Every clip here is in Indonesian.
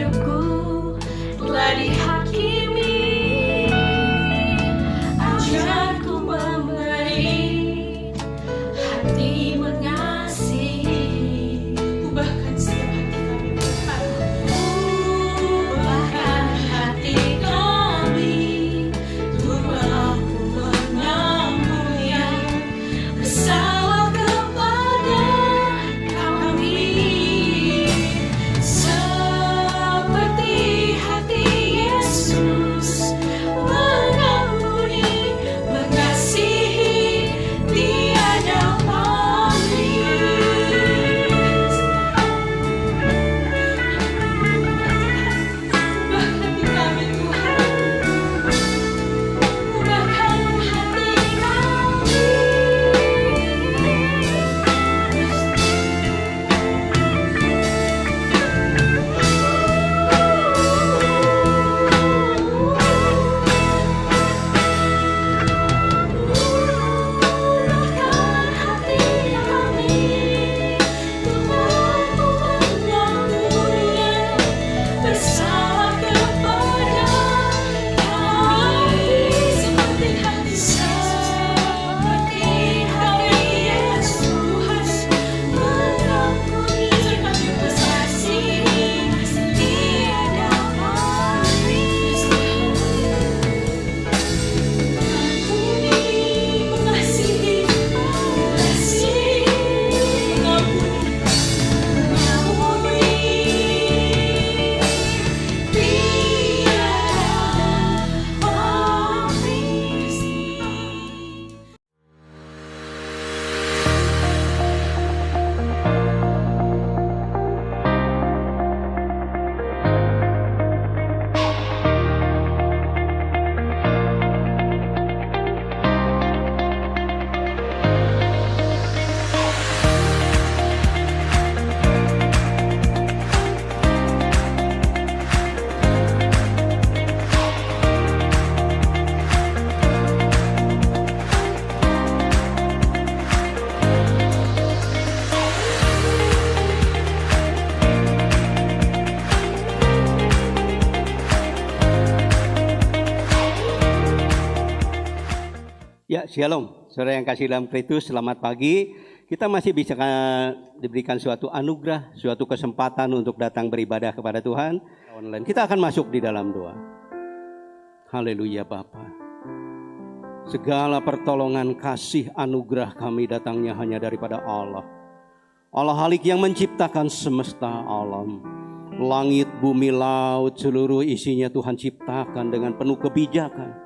hidupku telah dihakimi. Ajarku memberi hati mengasihi. Ubahkan setiap hati kami, ubahkan hati kami untuk mampu menampung yang bersalah kepada kami. Seperti hati Yesus mengampuni, mengasihi, tiada pamrih. Ubahkan hati kami, ubahkan hati kami, Tuhanku mengampuni bersalah kepada kami. Seperti hati Yesus mengampuni, mengasihi, tiada pamrih. Mengampuni, mengasihi, mengampuni, tiada pamrih. Ya, shalom. Saudara yang kasih dalam Kristus, selamat pagi. Kita masih bisa diberikan suatu anugerah, suatu kesempatan untuk datang beribadah kepada Tuhan online. Kita akan masuk di dalam doa. Haleluya Bapa. Segala pertolongan, kasih, anugerah kami datangnya hanya daripada Allah. Allah Halik yang menciptakan semesta alam. Langit, bumi, laut, seluruh isinya Tuhan ciptakan dengan penuh kebijakan.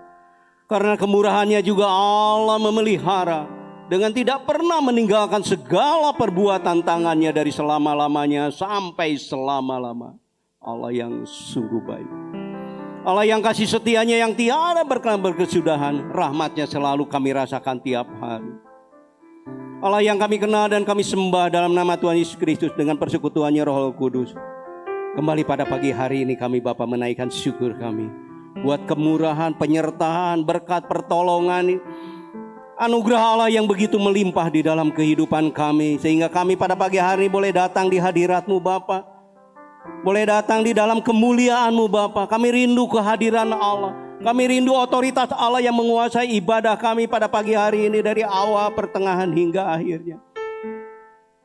Karena kemurahannya juga Allah memelihara dengan tidak pernah meninggalkan segala perbuatan tangannya dari selama-lamanya sampai selama-lama. Allah yang sungguh baik. Allah yang kasih setianya yang tiada berkesudahan. Rahmatnya selalu kami rasakan tiap hari. Allah yang kami kenal dan kami sembah dalam nama Tuhan Yesus Kristus dengan persekutuannya Roh Kudus. Kembali pada pagi hari ini kami Bapa menaikkan syukur kami buat kemurahan, penyertaan, berkat, pertolongan, anugerah Allah yang begitu melimpah di dalam kehidupan kami. Sehingga kami pada pagi hari ini boleh datang di hadirat-Mu Bapa. Boleh datang di dalam kemuliaan-Mu Bapa. Kami rindu kehadiran Allah. Kami rindu otoritas Allah yang menguasai ibadah kami pada pagi hari ini dari awal, pertengahan hingga akhirnya.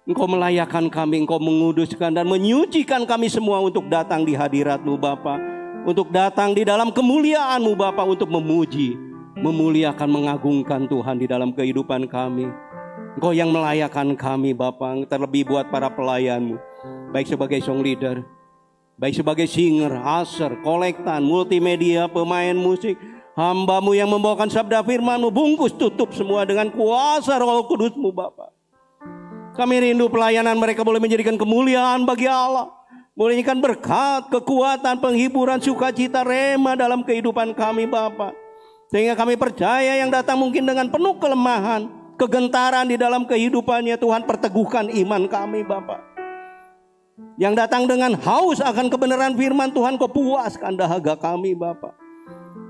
Engkau melayakkan kami, Engkau menguduskan dan menyucikan kami semua untuk datang di hadirat-Mu Bapa. Untuk datang di dalam kemuliaan-Mu Bapa, untuk memuji, memuliakan, mengagungkan Tuhan di dalam kehidupan kami. Engkau yang melayakkan kami Bapa, terlebih buat para pelayan-Mu. Baik sebagai song leader, baik sebagai singer, usher, kolektan, multimedia, pemain musik. Hamba-Mu yang membawakan sabda firman-Mu, bungkus tutup semua dengan kuasa Roh Kudus-Mu Bapa. Kami rindu pelayanan mereka boleh menjadikan kemuliaan bagi Allah. Boleh menjadikan berkat, kekuatan, penghiburan, sukacita, rema dalam kehidupan kami Bapa. Sehingga kami percaya yang datang mungkin dengan penuh kelemahan, kegentaran di dalam kehidupannya, Tuhan perteguhkan iman kami Bapa. Yang datang dengan haus akan kebenaran firman Tuhan, Kau puaskan dahaga kami Bapa.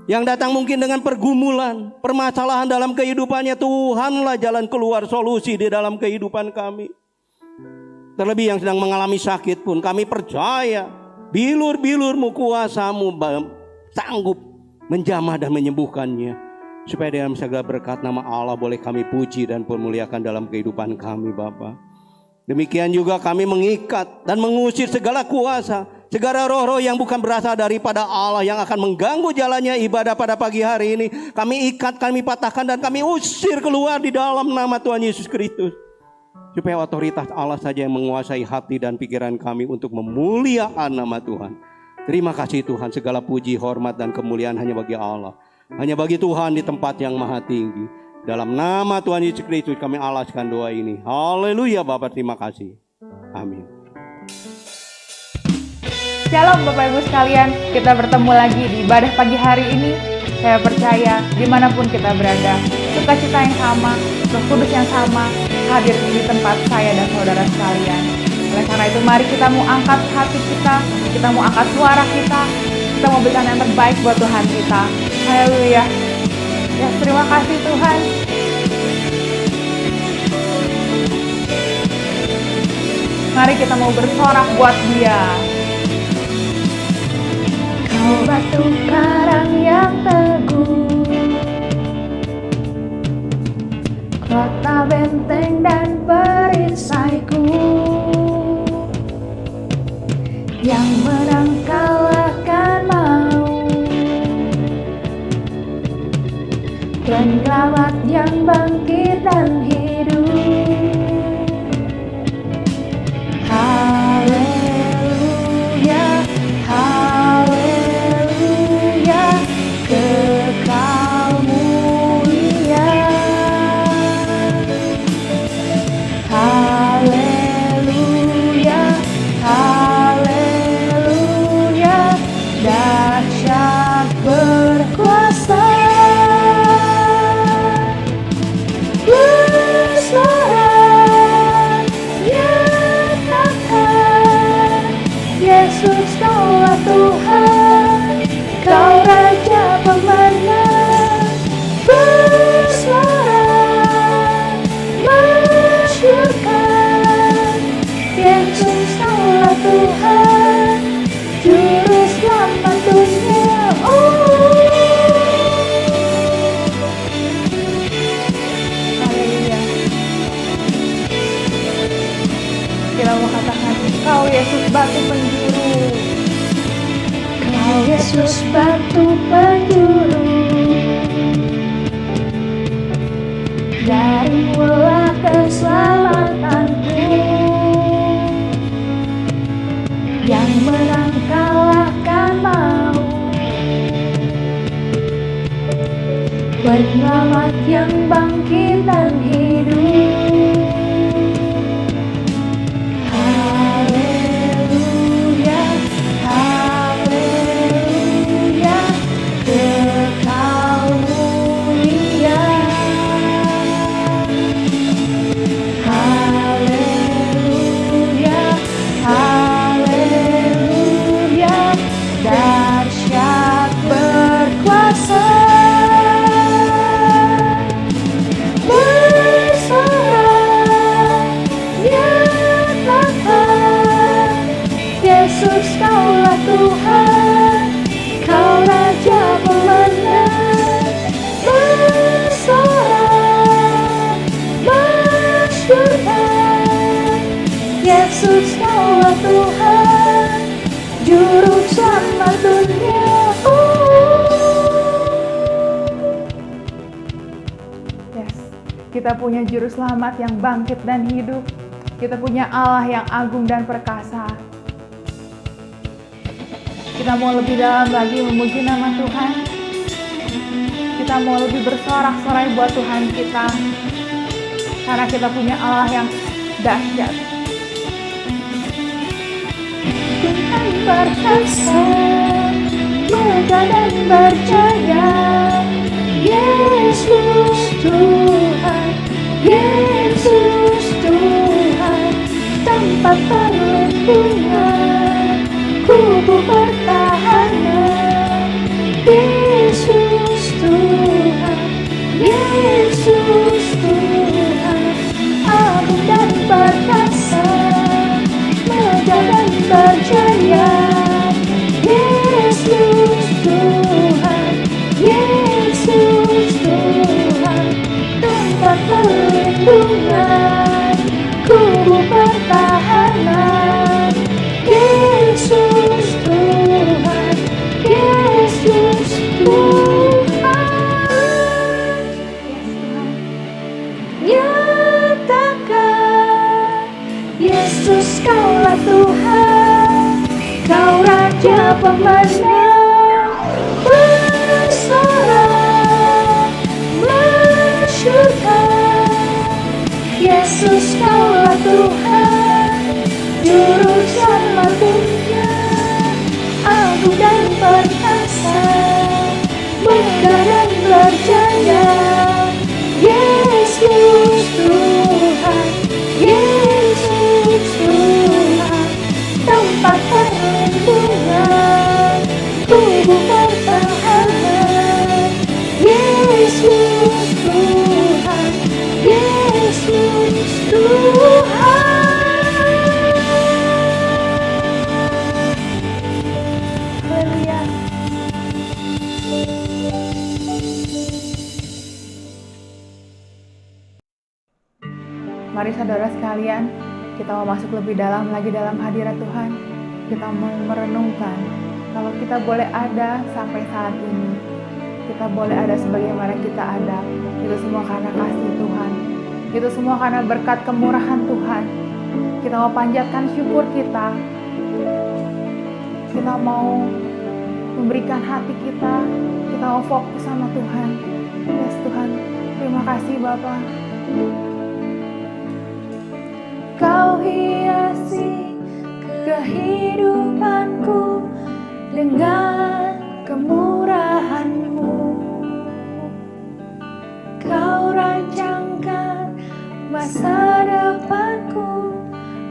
Yang datang mungkin dengan pergumulan, permasalahan dalam kehidupannya, Tuhanlah jalan keluar, solusi di dalam kehidupan kami. Terlebih yang sedang mengalami sakit pun kami percaya Bilur-bilur-Mu, kuasa-Mu sanggup menjamah dan menyembuhkannya. Supaya dalam segala berkat nama Allah boleh kami puji dan permuliakan dalam kehidupan kami Bapa. Demikian juga kami mengikat dan mengusir segala kuasa, segala roh-roh yang bukan berasal daripada Allah yang akan mengganggu jalannya ibadah pada pagi hari ini. Kami ikat, kami patahkan dan kami usir keluar di dalam nama Tuhan Yesus Kristus. Supaya otoritas Allah saja yang menguasai hati dan pikiran kami untuk memuliakan nama Tuhan. Terima kasih Tuhan, segala puji, hormat dan kemuliaan hanya bagi Allah. Hanya bagi Tuhan di tempat yang maha tinggi. Dalam nama Tuhan Yesus Kristus kami alaskan doa ini. Haleluya Bapa, terima kasih. Amin. Shalom Bapak Ibu sekalian, kita bertemu lagi di ibadah pagi hari ini. Saya percaya dimanapun kita berada, sukacita yang sama, Roh Kudus yang sama hadir di tempat saya dan saudara sekalian. Oleh karena itu mari kita mau angkat hati kita mau angkat suara kita mau berikan yang terbaik buat Tuhan kita. Haleluya. Ya, terima kasih Tuhan. Mari kita mau bersorak buat Dia. Kau batu karang yang teguh, kota benteng dan perisaiku, yang menang kalahkan maut, penyelamat yang bangkit dan hidup. Haleluya, haleluya, kekal mulia. Haleluya, haleluya, dahsyat berkuasa. Bersorak, nyatakan Yesus kaulah Tuhan, Kau Raja pemenang. Bersorak, masyurkan Yesus kaulah Tuhan, Juru Selamat dunia. Haleluya. Kita mau katakan, Kau Yesus batu penjuru, Kau Yesus batu penjuru, darimulah keselamatanku, yang menang kalahkan maut, penyelamat yang bangkit dan hidup. Haleluya, haleluya, kekal mulia. Haleluya, haleluya, dahsyat berkuasa. Bersorak, nyatakan Yesus kaulah Tuhan, Kau Raja pemenang. Bersorak, masyurkan Yesus kaulah Tuhan, Juru Selamat dunia. Yes, kita punya Juru Selamat yang bangkit dan hidup. Kita punya Allah yang agung dan perkasa. Kita mau lebih dalam lagi memuji nama Tuhan. Kita mau lebih bersorak-sorai buat Tuhan kita, karena kita punya Allah yang dahsyat. Tuhan perkasa, megah dan berjaya. Yesus Tuhan, Yesus Tuhan, tempat perlindungan, kubu pertahanan. Yesus Tuhan, Yesus Tuhan, agung dan perkasa, megah dan berjaya. Raja pemenang bersorak masyurkan, Yesus kaulah Tuhan, Juru Selamatnya, agung dan perkasa, megah dan berjaya. Yesus Tuhan, Yesus Tuhan, tempat perlindungan, tubuh pertahanan. Yesus Tuhan, Yesus Tuhan. Haleluya. Mari saudara sekalian, kita mau masuk lebih dalam lagi dalam hadirat Tuhan. Kita mau merenungkan kalau kita boleh ada sampai saat ini, kita boleh ada sebagaimana kita ada, itu semua karena kasih Tuhan, itu semua karena berkat kemurahan Tuhan. Kita mau panjatkan syukur kita mau memberikan hati kita mau fokus sama Tuhan. Yes Tuhan, terima kasih Bapa. Kau hiasi kehidupanku dengan kemurahan-Mu. Kau rancangkan masa depanku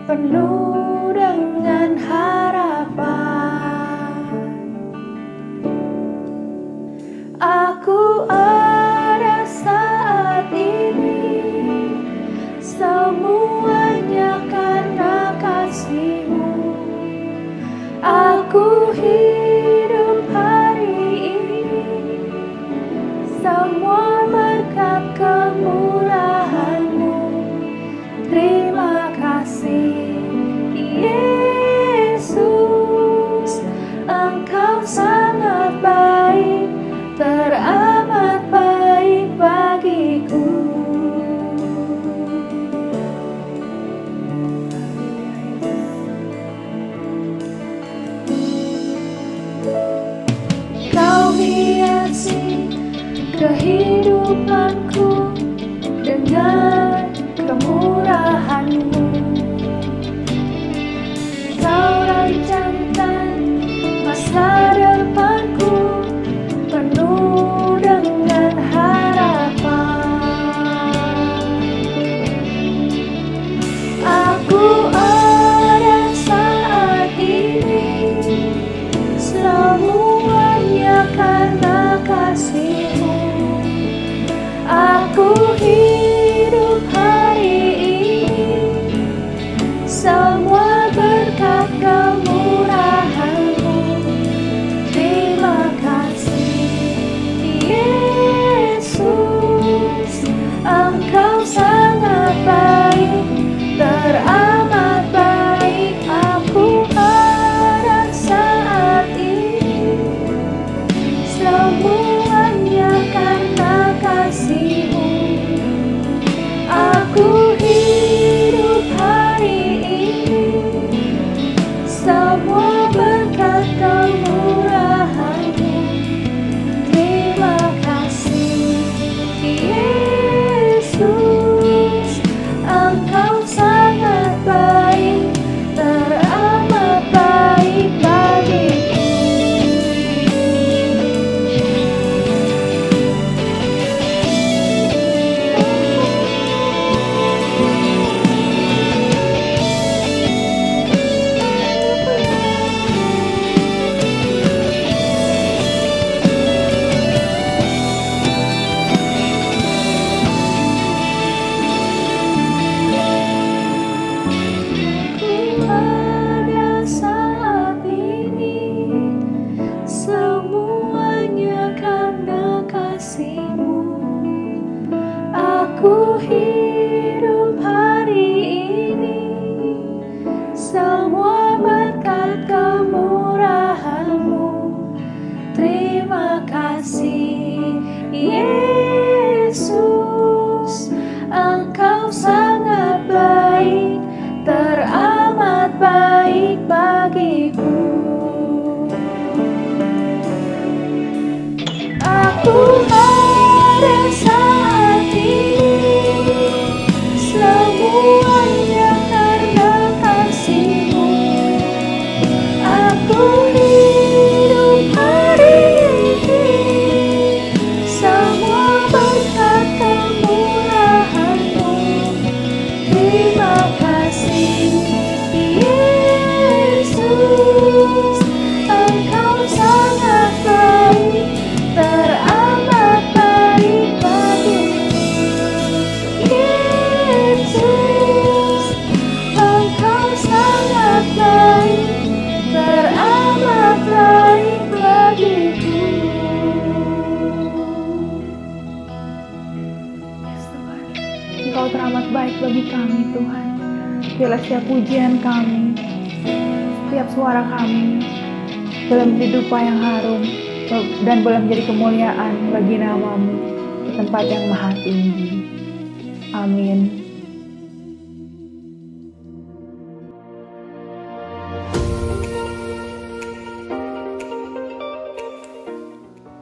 penuh dengan harapan. Aku ada saat ini, semuanya karena kasih-Mu. Aku hidup hari ini, semua berkat kemurahan-Mu. Terima kasih Yesus, Engkau sangat baik, teramat baik bagiku. Kau hiasi kehidupanku dengan kemurahan-Mu. Kau rancangkan masa depanku penuh dengan harapan. Aku ada saat ini, semuanya karena kasih-Mu. Aku hidup hari ini, semua berkat kemurahan-Mu. Terima kasih Yesus, Engkau sangat baik, teramat baik. Aku ada saat ini, semuanya karena kasih-Mu. Aku hidup hari ini, semua berkat kemurahan-Mu. Terima kasih Yesus, Engkau sangat baik, teramat baik bagiku. setiap pujian kami, setiap suara kami boleh menjadi dupa yang harum dan boleh menjadi kemuliaan bagi nama-Mu di tempat yang maha tinggi. Amin.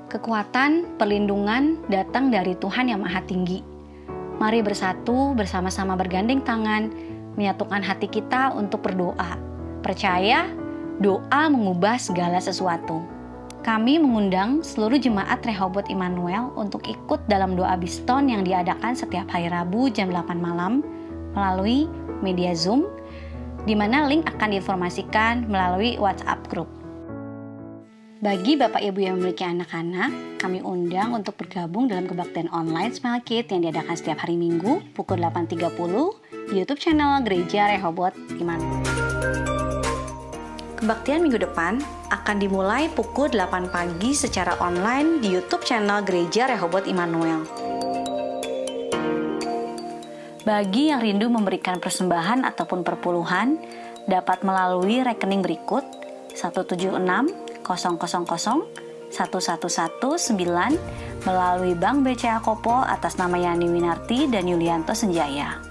Kekuatan, perlindungan datang dari Tuhan yang Maha Tinggi. Mari bersatu, bersama-sama bergandeng tangan, menyatukan hati kita untuk berdoa. Percaya, doa mengubah segala sesuatu. Kami mengundang seluruh jemaat Rehoboth Immanuel untuk ikut dalam doa Biston yang diadakan setiap hari Rabu jam 8 malam melalui media Zoom, di mana link akan diinformasikan melalui WhatsApp Group. Bagi Bapak Ibu yang memiliki anak-anak, kami undang untuk bergabung dalam kebaktian online Smile Kid yang diadakan setiap hari Minggu pukul 8.30 di YouTube channel Gereja Rehoboth Immanuel. Kebaktian minggu depan akan dimulai pukul 8 pagi secara online di YouTube channel Gereja Rehoboth Immanuel. Bagi yang rindu memberikan persembahan ataupun perpuluhan, dapat melalui rekening berikut 176 000 1119 melalui Bank BCA Kopo atas nama Yani Winarti dan Yulianto Senjaya.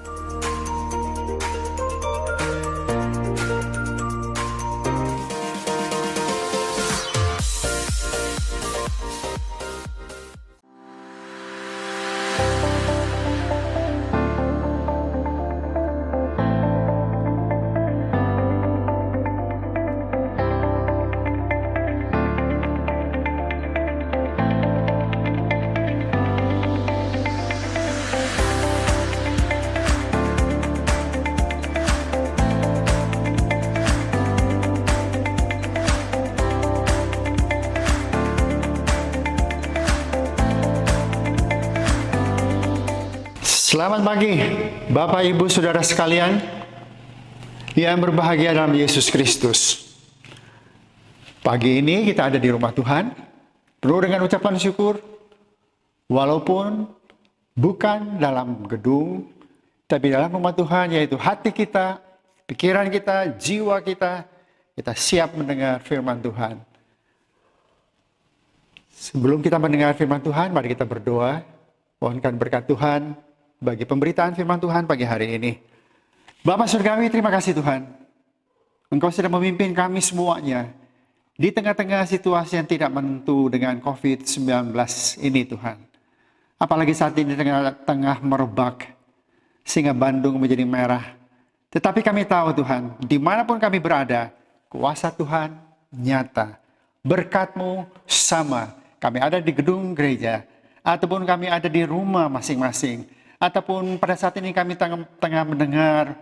Selamat pagi, Bapak, Ibu, Saudara sekalian yang berbahagia dalam Yesus Kristus. Pagi ini kita ada di rumah Tuhan, penuh dengan ucapan syukur, walaupun bukan dalam gedung, tapi dalam rumah Tuhan, yaitu hati kita, pikiran kita, jiwa kita siap mendengar firman Tuhan. Sebelum kita mendengar firman Tuhan, mari kita berdoa, mohonkan berkat Tuhan bagi pemberitaan firman Tuhan pagi hari ini. Bapa Surgawi, terima kasih Tuhan. Engkau sudah memimpin kami semuanya di tengah-tengah situasi yang tidak menentu dengan COVID-19 ini Tuhan. Apalagi saat ini tengah merebak sehingga Bandung menjadi merah. Tetapi kami tahu Tuhan, dimanapun kami berada, kuasa Tuhan nyata. Berkat-Mu sama. Kami ada di gedung gereja, ataupun kami ada di rumah masing-masing, ataupun pada saat ini kami tengah mendengar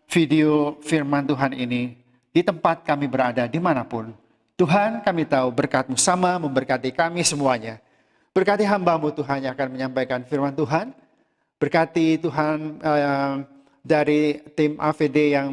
video firman Tuhan ini di tempat kami berada dimanapun. Tuhan, kami tahu berkat-Mu sama memberkati kami semuanya. Berkati hamba-Mu Tuhan yang akan menyampaikan firman Tuhan. Berkati Tuhan dari tim AVD yang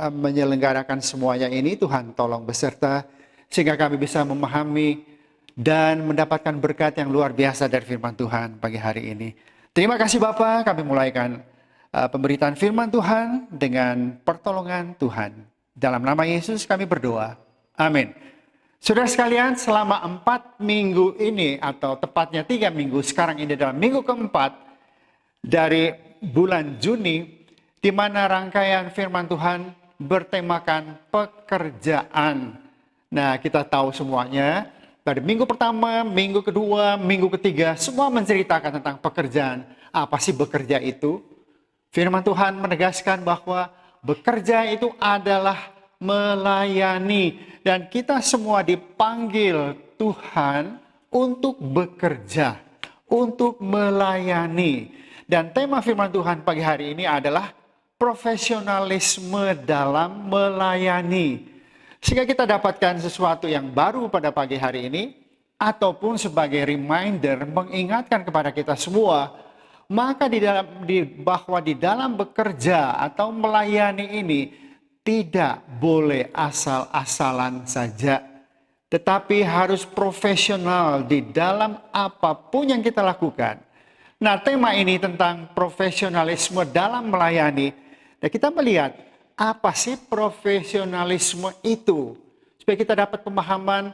menyelenggarakan semuanya ini. Tuhan tolong beserta sehingga kami bisa memahami dan mendapatkan berkat yang luar biasa dari firman Tuhan pagi hari ini. Terima kasih Bapak, kami mulaikan pemberitaan firman Tuhan dengan pertolongan Tuhan. Dalam nama Yesus kami berdoa. Amin. Saudara sekalian, selama 4 minggu ini, atau tepatnya 3 minggu, sekarang ini adalah minggu keempat dari bulan Juni, di mana rangkaian firman Tuhan bertemakan pekerjaan. Nah, kita tahu semuanya, dari minggu pertama, minggu kedua, minggu ketiga, semua menceritakan tentang pekerjaan. Apa sih bekerja itu? Firman Tuhan menegaskan bahwa bekerja itu adalah melayani. Dan kita semua dipanggil Tuhan untuk bekerja, untuk melayani. Dan tema firman Tuhan pagi hari ini adalah profesionalisme dalam melayani. Sehingga kita dapatkan sesuatu yang baru pada pagi hari ini, ataupun sebagai reminder mengingatkan kepada kita semua, maka bahwa di dalam bekerja atau melayani ini tidak boleh asal-asalan saja, tetapi harus profesional di dalam apapun yang kita lakukan. Nah, tema ini tentang profesionalisme dalam melayani, dan kita melihat apa sih profesionalisme itu? Supaya kita dapat pemahaman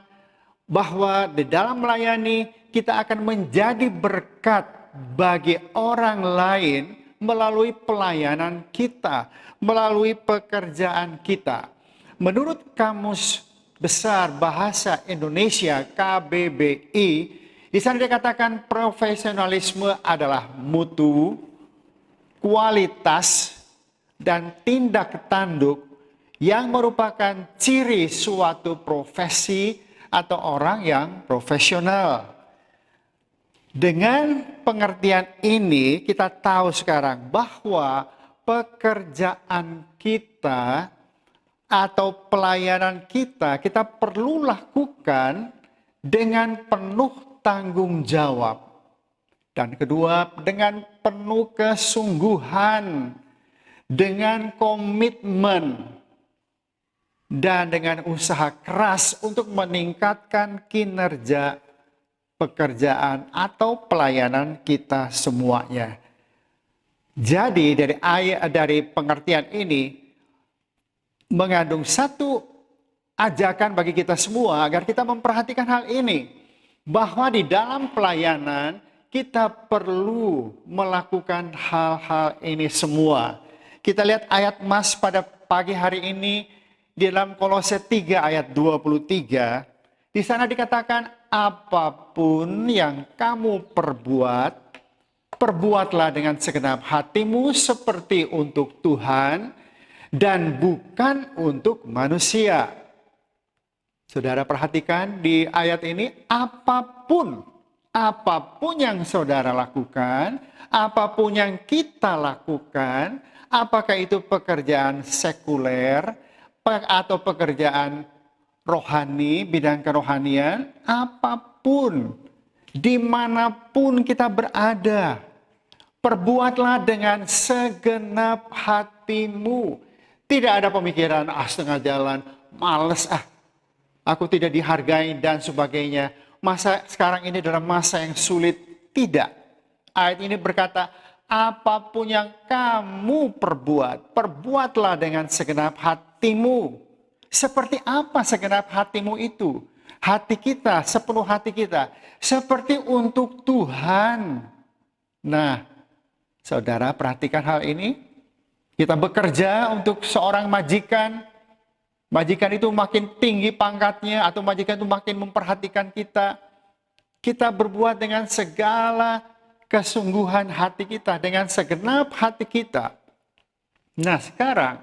bahwa di dalam melayani kita akan menjadi berkat bagi orang lain melalui pelayanan kita, melalui pekerjaan kita. Menurut Kamus Besar Bahasa Indonesia KBBI, di sana dikatakan profesionalisme adalah mutu, kualitas, dan tindak tanduk yang merupakan ciri suatu profesi atau orang yang profesional. Dengan pengertian ini kita tahu sekarang bahwa pekerjaan kita atau pelayanan kita perlu lakukan dengan penuh tanggung jawab. Dan kedua, dengan penuh kesungguhan, dengan komitmen, dan dengan usaha keras untuk meningkatkan kinerja pekerjaan atau pelayanan kita semuanya. Jadi dari pengertian ini mengandung satu ajakan bagi kita semua agar kita memperhatikan hal ini, bahwa di dalam pelayanan kita perlu melakukan hal-hal ini semua. Kita lihat ayat mas pada pagi hari ini di dalam Kolose 3 ayat 23, di sana dikatakan, apapun yang kamu perbuat, perbuatlah dengan segenap hatimu seperti untuk Tuhan dan bukan untuk manusia. Saudara perhatikan di ayat ini, apapun yang saudara lakukan, apapun yang kita lakukan, apakah itu pekerjaan sekuler, atau pekerjaan rohani, bidang kerohanian, apapun, dimanapun kita berada, perbuatlah dengan segenap hatimu. Tidak ada pemikiran, setengah jalan, males aku tidak dihargai dan sebagainya. Masa sekarang ini adalah masa yang sulit. Tidak. Ayat ini berkata, apapun yang kamu perbuat, perbuatlah dengan segenap hatimu. Seperti apa segenap hatimu itu? Hati kita, sepenuh hati kita. Seperti untuk Tuhan. Nah, saudara perhatikan hal ini. Kita bekerja untuk seorang majikan. Majikan itu makin tinggi pangkatnya atau majikan itu makin memperhatikan kita. Kita berbuat dengan segala kesungguhan hati kita, dengan segenap hati kita. Nah sekarang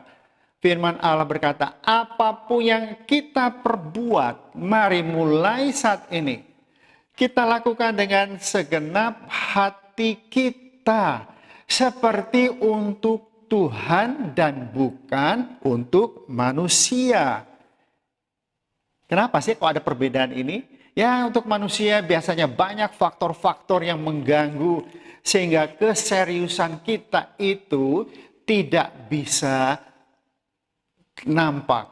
firman Allah berkata, apapun yang kita perbuat, mari mulai saat ini kita lakukan dengan segenap hati kita, seperti untuk Tuhan dan bukan untuk manusia. Kenapa sih kok ada perbedaan ini? Ya, untuk manusia biasanya banyak faktor-faktor yang mengganggu sehingga keseriusan kita itu tidak bisa nampak.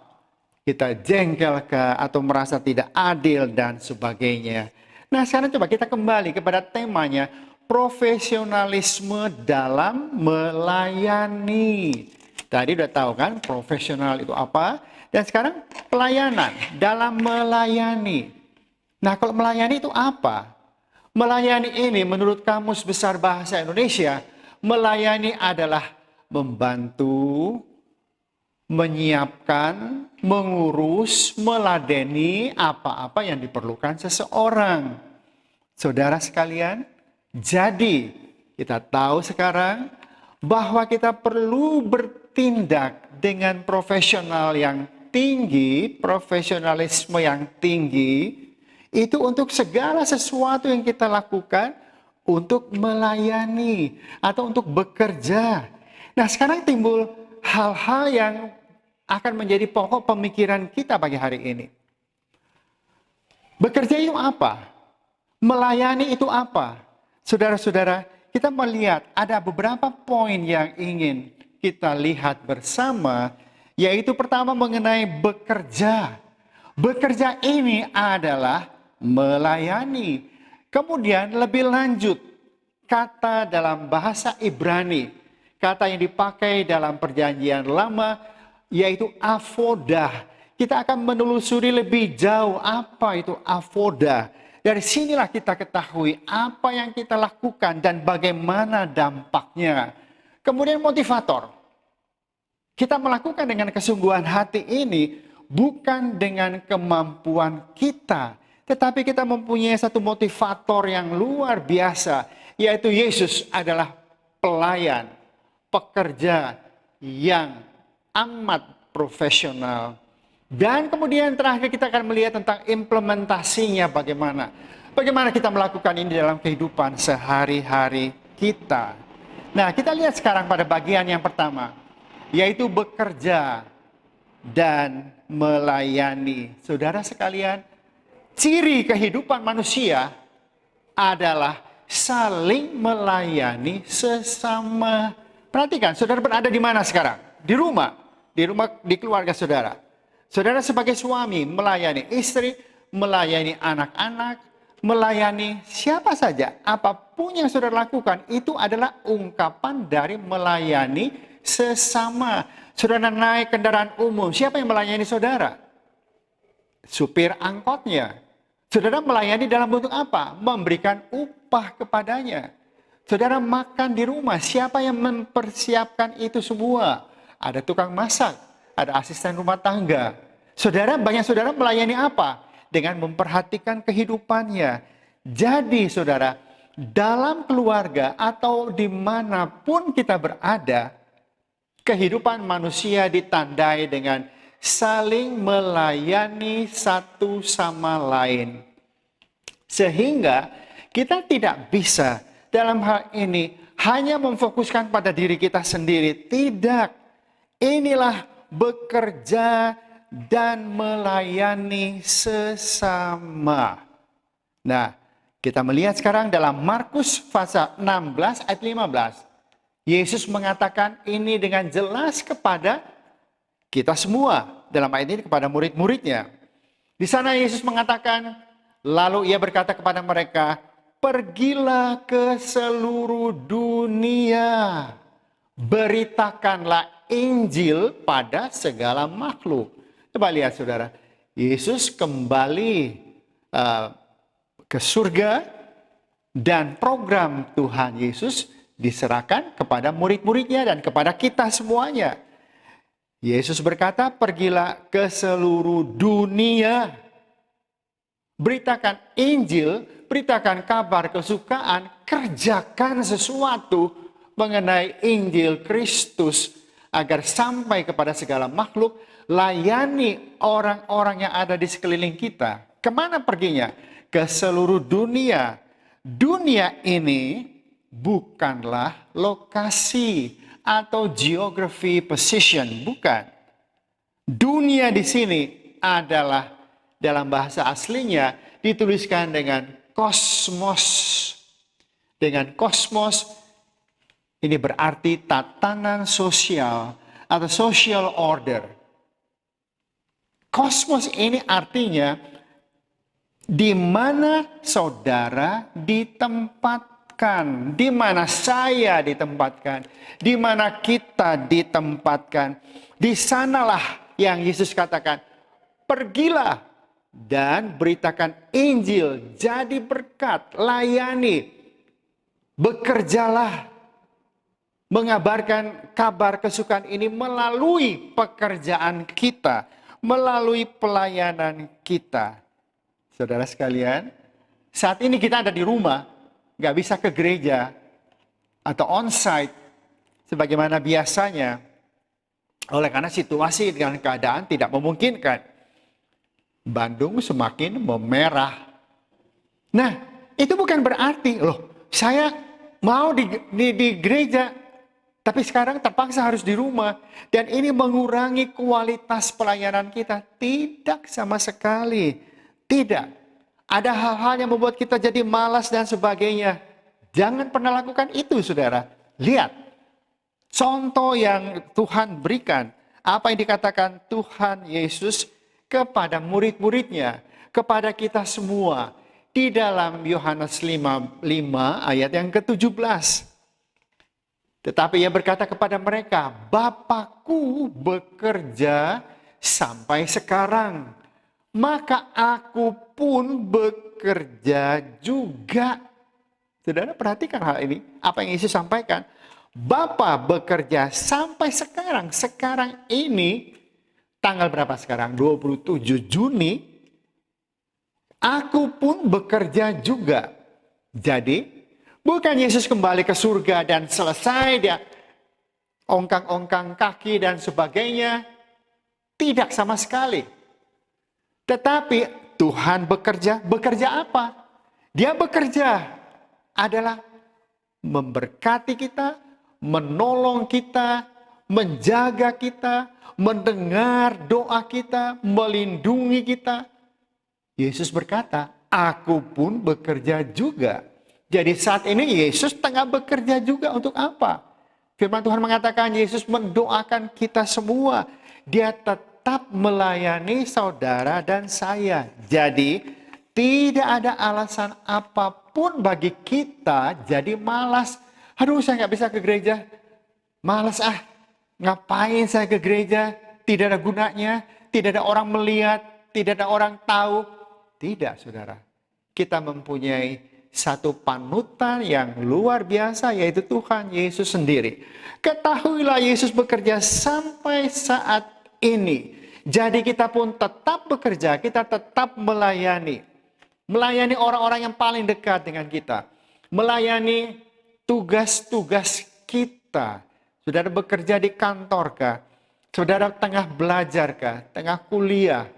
Kita jengkel atau merasa tidak adil dan sebagainya. Nah, sekarang coba kita kembali kepada temanya, profesionalisme dalam melayani. Tadi udah tahu kan profesional itu apa? Dan sekarang pelayanan dalam melayani. Nah, kalau melayani itu apa? Melayani ini menurut Kamus Besar Bahasa Indonesia, melayani adalah membantu, menyiapkan, mengurus, meladeni apa-apa yang diperlukan seseorang. Saudara sekalian, jadi kita tahu sekarang bahwa kita perlu bertindak dengan profesional yang tinggi, profesionalisme yang tinggi, itu untuk segala sesuatu yang kita lakukan untuk melayani atau untuk bekerja. Nah sekarang timbul hal-hal yang akan menjadi pokok pemikiran kita pagi hari ini. Bekerja itu apa? Melayani itu apa? Saudara-saudara, kita melihat ada beberapa poin yang ingin kita lihat bersama, yaitu pertama mengenai bekerja. Bekerja ini adalah melayani. Kemudian lebih lanjut, kata dalam bahasa Ibrani, kata yang dipakai dalam perjanjian lama yaitu avodah. Kita akan menelusuri lebih jauh apa itu avodah. Dari sinilah kita ketahui apa yang kita lakukan dan bagaimana dampaknya. Kemudian motivator. Kita melakukan dengan kesungguhan hati ini bukan dengan kemampuan kita, tetapi kita mempunyai satu motivator yang luar biasa, yaitu Yesus adalah pelayan, pekerja yang amat profesional. Dan kemudian terakhir kita akan melihat tentang implementasinya bagaimana. Bagaimana kita melakukan ini dalam kehidupan sehari-hari kita. Nah, kita lihat sekarang pada bagian yang pertama, yaitu bekerja dan melayani. Saudara sekalian, ciri kehidupan manusia adalah saling melayani sesama. Perhatikan, saudara berada di mana sekarang? Di rumah, di keluarga saudara. Saudara sebagai suami melayani istri, melayani anak-anak, melayani siapa saja. Apapun yang saudara lakukan itu adalah ungkapan dari melayani sesama. Saudara naik kendaraan umum, siapa yang melayani saudara? Supir angkotnya. Saudara melayani dalam bentuk apa? Memberikan upah kepadanya. Saudara makan di rumah, siapa yang mempersiapkan itu semua? Ada tukang masak, ada asisten rumah tangga. Banyak saudara melayani apa? Dengan memperhatikan kehidupannya. Jadi saudara, dalam keluarga atau dimanapun kita berada, kehidupan manusia ditandai dengan saling melayani satu sama lain. Sehingga kita tidak bisa dalam hal ini hanya memfokuskan pada diri kita sendiri. Tidak. Inilah bekerja dan melayani sesama. Nah, kita melihat sekarang dalam Markus pasal 16 ayat 15. Yesus mengatakan ini dengan jelas kepada kita semua. Dalam ayat ini kepada murid-muridnya. Di sana Yesus mengatakan, lalu ia berkata kepada mereka, pergilah ke seluruh dunia. Beritakanlah Injil pada segala makhluk. Coba lihat saudara, Yesus kembali ke surga dan program Tuhan Yesus diserahkan kepada murid-muridnya dan kepada kita semuanya. Yesus berkata, pergilah ke seluruh dunia. Beritakan Injil, beritakan kabar kesukaan, kerjakan sesuatu mengenai Injil Kristus agar sampai kepada segala makhluk. Layani orang-orang yang ada di sekeliling kita. Kemana perginya? Ke seluruh dunia. Dunia ini bukanlah lokasi atau geography position, bukan. Dunia di sini adalah dalam bahasa aslinya dituliskan dengan kosmos. Dengan kosmos ini berarti tatanan sosial atau social order. Kosmos ini artinya di mana saudara ditempatkan, di mana saya ditempatkan, di mana kita ditempatkan. Di sanalah yang Yesus katakan, pergilah dan beritakan Injil, jadi berkat, layani, bekerjalah, mengabarkan kabar kesukaan ini melalui pekerjaan kita, melalui pelayanan kita. Saudara sekalian, saat ini kita ada di rumah, nggak bisa ke gereja atau onsite sebagaimana biasanya, oleh karena situasi dengan keadaan tidak memungkinkan. Bandung semakin memerah. Nah, itu bukan berarti, loh, saya mau di gereja, tapi sekarang terpaksa harus di rumah. Dan ini mengurangi kualitas pelayanan kita. Tidak sama sekali. Tidak. Ada hal-hal yang membuat kita jadi malas dan sebagainya. Jangan pernah lakukan itu, saudara. Lihat. Contoh yang Tuhan berikan. Apa yang dikatakan Tuhan Yesus kepada murid-muridnya. Kepada kita semua. Di dalam Yohanes 5 ayat yang ke-17. Tetapi ia berkata kepada mereka, Bapakku bekerja sampai sekarang, maka aku pun bekerja juga. Saudara perhatikan hal ini, apa yang Yesus sampaikan. Bapa bekerja sampai sekarang. Sekarang ini, tanggal berapa sekarang? 27 Juni. Aku pun bekerja juga. Jadi, bukan Yesus kembali ke surga dan selesai dia ongkang-ongkang kaki dan sebagainya. Tidak sama sekali. Tetapi Tuhan bekerja apa? Dia bekerja adalah memberkati kita, menolong kita, menjaga kita, mendengar doa kita, melindungi kita. Yesus berkata, aku pun bekerja juga. Jadi saat ini Yesus tengah bekerja juga untuk apa? Firman Tuhan mengatakan Yesus mendoakan kita semua. Dia tetap melayani saudara dan saya. Jadi tidak ada alasan apapun bagi kita jadi malas. Aduh, saya nggak bisa ke gereja. Malas ngapain saya ke gereja? Tidak ada gunanya, tidak ada orang melihat, tidak ada orang tahu. Tidak, saudara. Kita mempunyai satu panutan yang luar biasa, yaitu Tuhan Yesus sendiri. Ketahuilah Yesus bekerja sampai saat ini. Jadi kita pun tetap bekerja, kita tetap melayani. Melayani orang-orang yang paling dekat dengan kita. Melayani tugas-tugas kita. Saudara bekerja di kantor kah? Saudara tengah belajar kah? Tengah kuliah?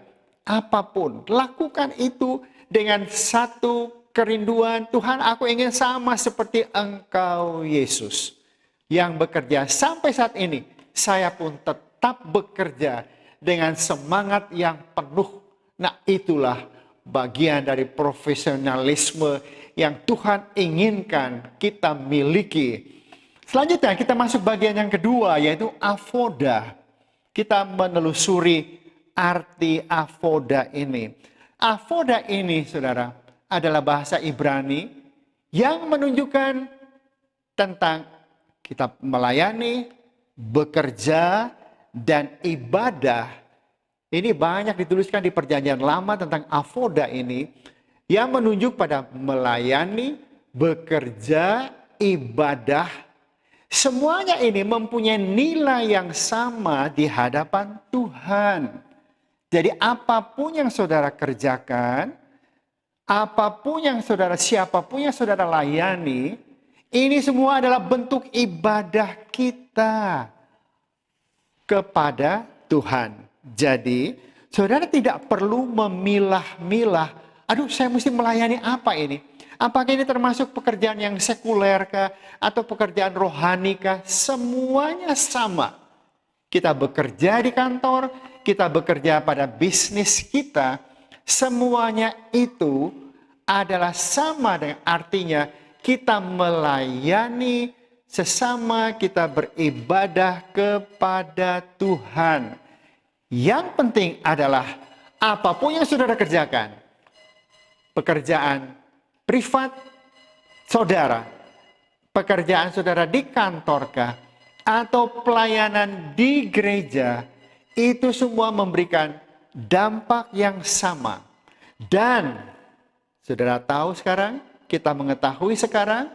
Apapun. Lakukan itu dengan satu kerinduan. Tuhan, aku ingin sama seperti Engkau Yesus. Yang bekerja sampai saat ini. Saya pun tetap bekerja dengan semangat yang penuh. Nah, itulah bagian dari profesionalisme yang Tuhan inginkan kita miliki. Selanjutnya kita masuk bagian yang kedua, yaitu avoda. Kita menelusuri arti avoda ini. Avoda ini, saudara, adalah bahasa Ibrani yang menunjukkan tentang kita melayani, bekerja, dan ibadah. Ini banyak dituliskan di Perjanjian Lama tentang avoda ini yang menunjuk pada melayani, bekerja, ibadah. Semuanya ini mempunyai nilai yang sama di hadapan Tuhan. Jadi apapun yang saudara kerjakan, siapapun yang saudara layani, ini semua adalah bentuk ibadah kita kepada Tuhan. Jadi, saudara tidak perlu memilah-milah. Aduh, saya mesti melayani apa ini? Apakah ini termasuk pekerjaan yang sekuler kah? Atau pekerjaan rohani kah? Semuanya sama. Kita bekerja di kantor, kita bekerja pada bisnis kita. Semuanya itu adalah sama dengan artinya kita melayani sesama, kita beribadah kepada Tuhan. Yang penting adalah apapun yang saudara kerjakan, pekerjaan privat saudara, pekerjaan saudara di kantorkah, atau pelayanan di gereja, itu semua memberikan dampak yang sama. Dan saudara tahu sekarang, kita mengetahui sekarang,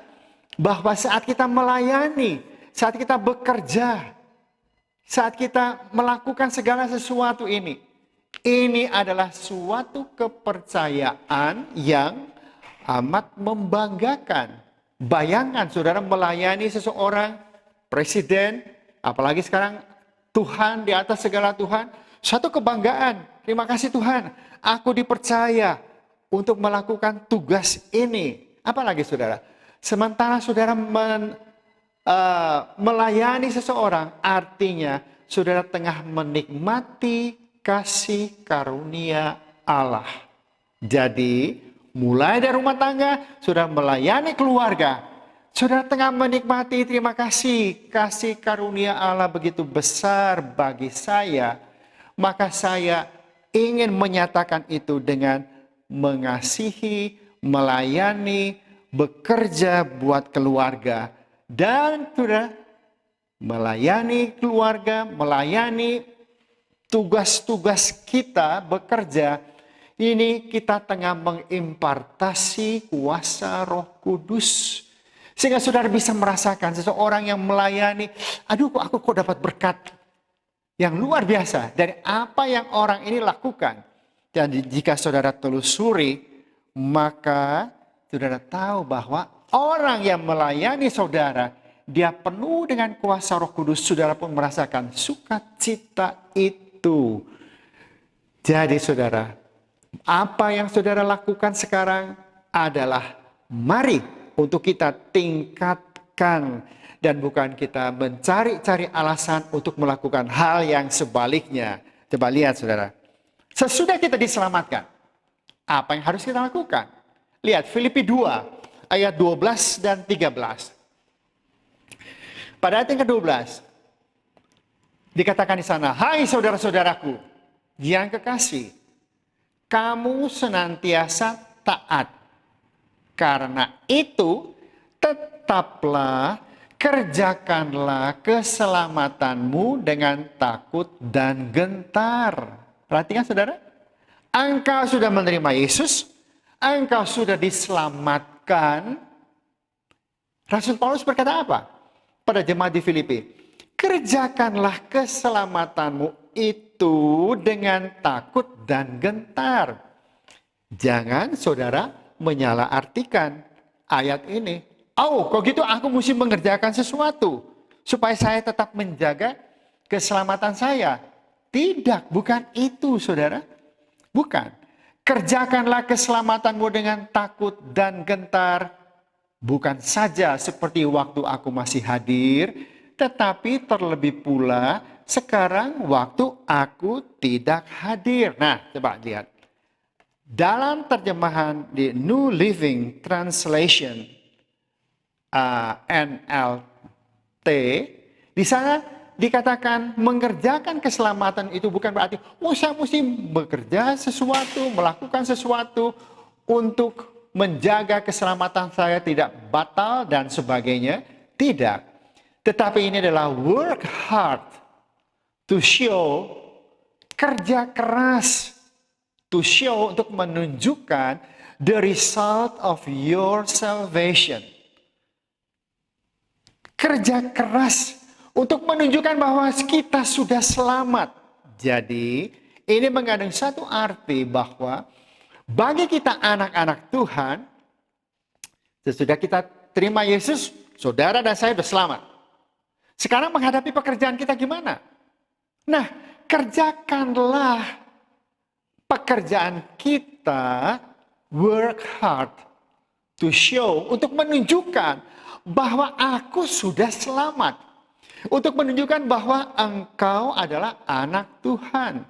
bahwa saat kita melayani, saat kita bekerja, saat kita melakukan segala sesuatu ini adalah suatu kepercayaan yang amat membanggakan. Bayangkan saudara melayani seseorang, presiden, apalagi sekarang Tuhan di atas segala Tuhan, suatu kebanggaan. Terima kasih Tuhan, aku dipercaya untuk melakukan tugas ini. Apalagi saudara, sementara saudara melayani seseorang, artinya saudara tengah menikmati kasih karunia Allah. Jadi mulai dari rumah tangga, saudara melayani keluarga, saudara tengah menikmati, terima kasih, kasih karunia Allah begitu besar bagi saya. Maka saya ingin menyatakan itu dengan mengasihi, melayani, bekerja buat keluarga. Dan saudara, melayani keluarga, melayani tugas-tugas kita bekerja, ini kita tengah mengimpartasi kuasa Roh Kudus. Sehingga saudara bisa merasakan seseorang yang melayani, aduh aku kok dapat berkat yang luar biasa dari apa yang orang ini lakukan. Dan jika saudara telusuri, maka saudara tahu bahwa orang yang melayani saudara, dia penuh dengan kuasa Roh Kudus, saudara pun merasakan sukacita itu. Jadi saudara, apa yang saudara lakukan sekarang adalah mari untuk kita tingkatkan dan bukan kita mencari-cari alasan untuk melakukan hal yang sebaliknya. Coba lihat saudara, sesudah kita diselamatkan, apa yang harus kita lakukan? Lihat Filipi 2 ayat 12 dan 13. Pada ayat yang ke-12 dikatakan di sana, hai saudara-saudaraku yang kekasih, kamu senantiasa taat. Karena itu tetaplah kerjakanlah keselamatanmu dengan takut dan gentar. Perhatikan saudara, engkau sudah menerima Yesus, engkau sudah diselamatkan. Rasul Paulus berkata apa pada jemaat di Filipi? Kerjakanlah keselamatanmu itu dengan takut dan gentar. Jangan saudara menyalahartikan ayat ini. Oh, kok gitu aku mesti mengerjakan sesuatu supaya saya tetap menjaga keselamatan saya. Tidak, bukan itu saudara. Bukan. Kerjakanlah keselamatanmu dengan takut dan gentar. Bukan saja seperti waktu aku masih hadir, tetapi terlebih pula sekarang waktu aku tidak hadir. Nah, coba lihat. Dalam terjemahan di New Living Translation NLT, di sana dikatakan mengerjakan keselamatan itu bukan berarti saya mesti bekerja sesuatu, melakukan sesuatu untuk menjaga keselamatan saya tidak batal dan sebagainya. Tidak. Tetapi ini adalah work hard to show, kerja keras, to show, untuk menunjukkan the result of your salvation. Kerja keras untuk menunjukkan bahwa kita sudah selamat. Jadi ini mengandung satu arti bahwa bagi kita anak-anak Tuhan, sesudah kita terima Yesus, saudara dan saya sudah selamat. Sekarang menghadapi pekerjaan kita gimana? Nah, kerjakanlah pekerjaan kita, work hard to show, untuk menunjukkan bahwa aku sudah selamat. Untuk menunjukkan bahwa engkau adalah anak Tuhan.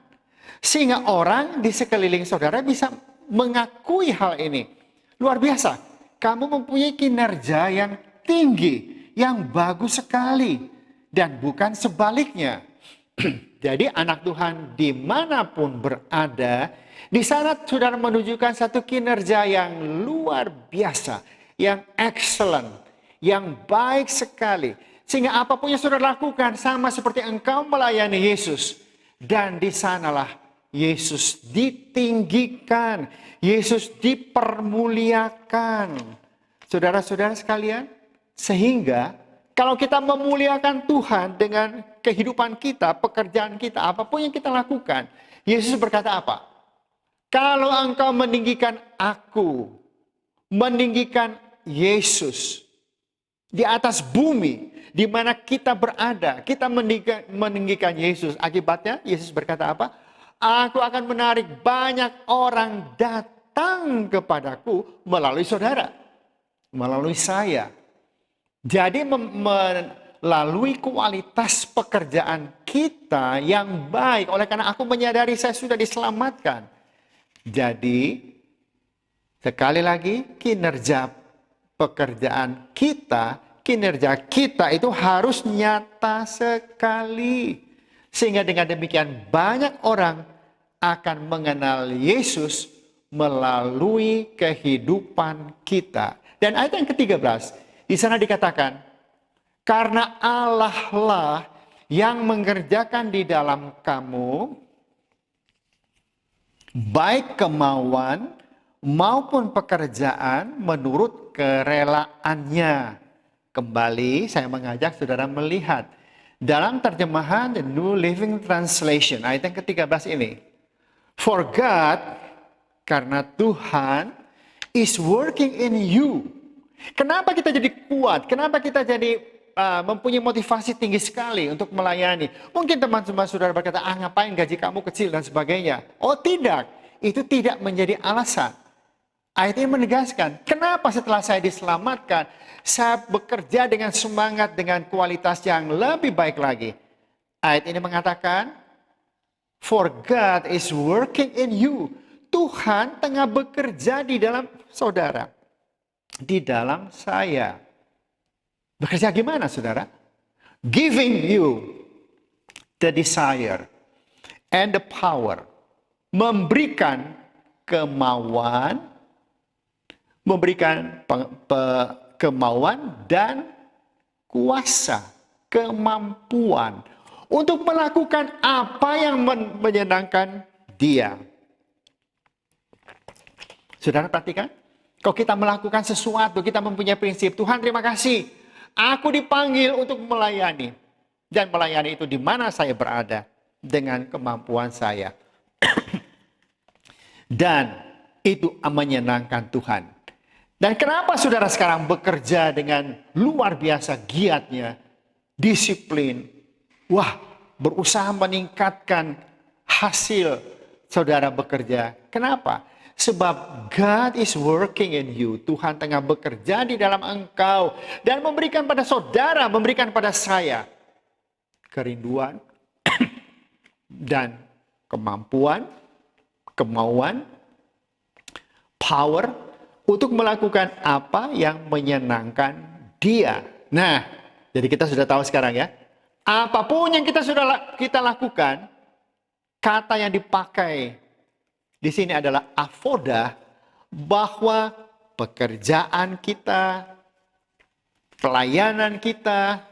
Sehingga orang di sekeliling saudara bisa mengakui hal ini. Luar biasa, kamu mempunyai kinerja yang tinggi, yang bagus sekali. Dan bukan sebaliknya. Jadi anak Tuhan dimanapun berada, di sana saudara menunjukkan satu kinerja yang luar biasa, yang excellent, yang baik sekali. Sehingga apapun yang saudara lakukan sama seperti engkau melayani Yesus. Dan di sanalah Yesus ditinggikan, Yesus dipermuliakan. Saudara-saudara sekalian, sehingga kalau kita memuliakan Tuhan dengan kehidupan kita, pekerjaan kita, apapun yang kita lakukan, Yesus berkata apa? Kalau engkau meninggikan aku, meninggikan Yesus di atas bumi, di mana kita berada, kita meninggikan Yesus. Akibatnya Yesus berkata apa? Aku akan menarik banyak orang datang kepadaku melalui saudara, melalui saya. Jadi melalui kualitas pekerjaan kita yang baik. Oleh karena aku menyadari saya sudah diselamatkan. Jadi sekali lagi kinerja pekerjaan kita, kinerja kita itu harus nyata sekali. Sehingga dengan demikian banyak orang akan mengenal Yesus melalui kehidupan kita. Dan ayat yang ke-13, di sana dikatakan, Karena Allah lah yang mengerjakan di dalam kamu baik kemauan maupun pekerjaan menurut kerelaannya. Kembali saya mengajak saudara melihat dalam terjemahan The New Living Translation ayat yang ke-13 ini. For God, karena Tuhan is working in you. Kenapa kita jadi kuat? Kenapa kita jadi mempunyai motivasi tinggi sekali untuk melayani? Mungkin teman-teman saudara berkata, ngapain gaji kamu kecil dan sebagainya. Oh tidak, itu tidak menjadi alasan. Ayat ini menegaskan, kenapa setelah saya diselamatkan, saya bekerja dengan semangat, dengan kualitas yang lebih baik lagi. Ayat ini mengatakan, for God is working in you. Tuhan tengah bekerja di dalam saudara. Di dalam saya. Bekerja gimana saudara? Giving you the desire and the power. Memberikan kemauan. Memberikan kemauan dan kuasa. Kemampuan. Untuk melakukan apa yang menyenangkan Dia. Saudara perhatikan. Kalau kita melakukan sesuatu, kita mempunyai prinsip. Tuhan terima kasih. Aku dipanggil untuk melayani. Dan melayani itu di mana saya berada. Dengan kemampuan saya. Dan itu menyenangkan Tuhan. Dan kenapa saudara sekarang bekerja dengan luar biasa giatnya. Disiplin. Wah, berusaha meningkatkan hasil saudara bekerja. Kenapa? Sebab God is working in you. Tuhan tengah bekerja di dalam engkau. Dan memberikan pada saudara, memberikan pada saya. Kerinduan. Dan kemampuan. Kemauan. Power. Untuk melakukan apa yang menyenangkan Dia. Nah, jadi kita sudah tahu sekarang ya. Apapun yang kita lakukan. Kata yang dipakai di sini adalah avoda, bahwa pekerjaan kita, pelayanan kita,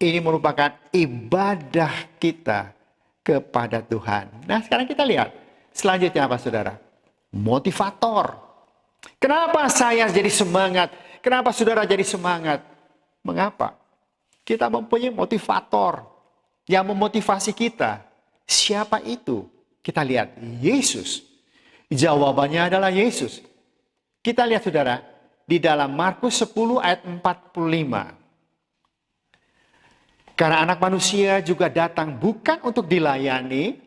ini merupakan ibadah kita kepada Tuhan. Nah sekarang kita lihat, selanjutnya apa saudara? Motivator. Kenapa saya jadi semangat? Kenapa saudara jadi semangat? Mengapa? Kita mempunyai motivator yang memotivasi kita. Siapa itu? Kita lihat Yesus. Jawabannya adalah Yesus. Kita lihat saudara. Di dalam Markus 10 ayat 45. Karena anak manusia juga datang bukan untuk dilayani.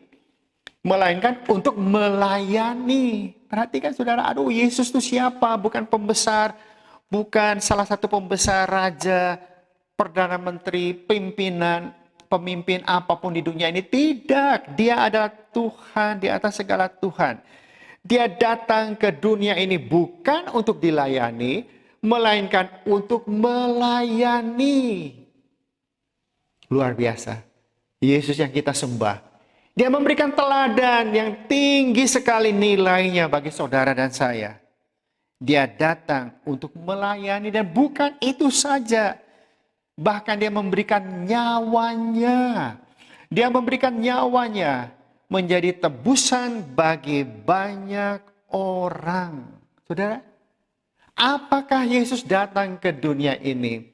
Melainkan untuk melayani. Perhatikan saudara. Aduh Yesus itu siapa? Bukan pembesar. Bukan salah satu pembesar raja. Perdana menteri. Pimpinan. Pemimpin apapun di dunia ini. Tidak. Dia adalah Tuhan di atas segala Tuhan. Dia datang ke dunia ini bukan untuk dilayani. Melainkan untuk melayani. Luar biasa. Yesus yang kita sembah. Dia memberikan teladan yang tinggi sekali nilainya bagi saudara dan saya. Dia datang untuk melayani dan bukan itu saja. Bahkan dia memberikan nyawanya. Dia memberikan nyawanya menjadi tebusan bagi banyak orang. Saudara, apakah Yesus datang ke dunia ini?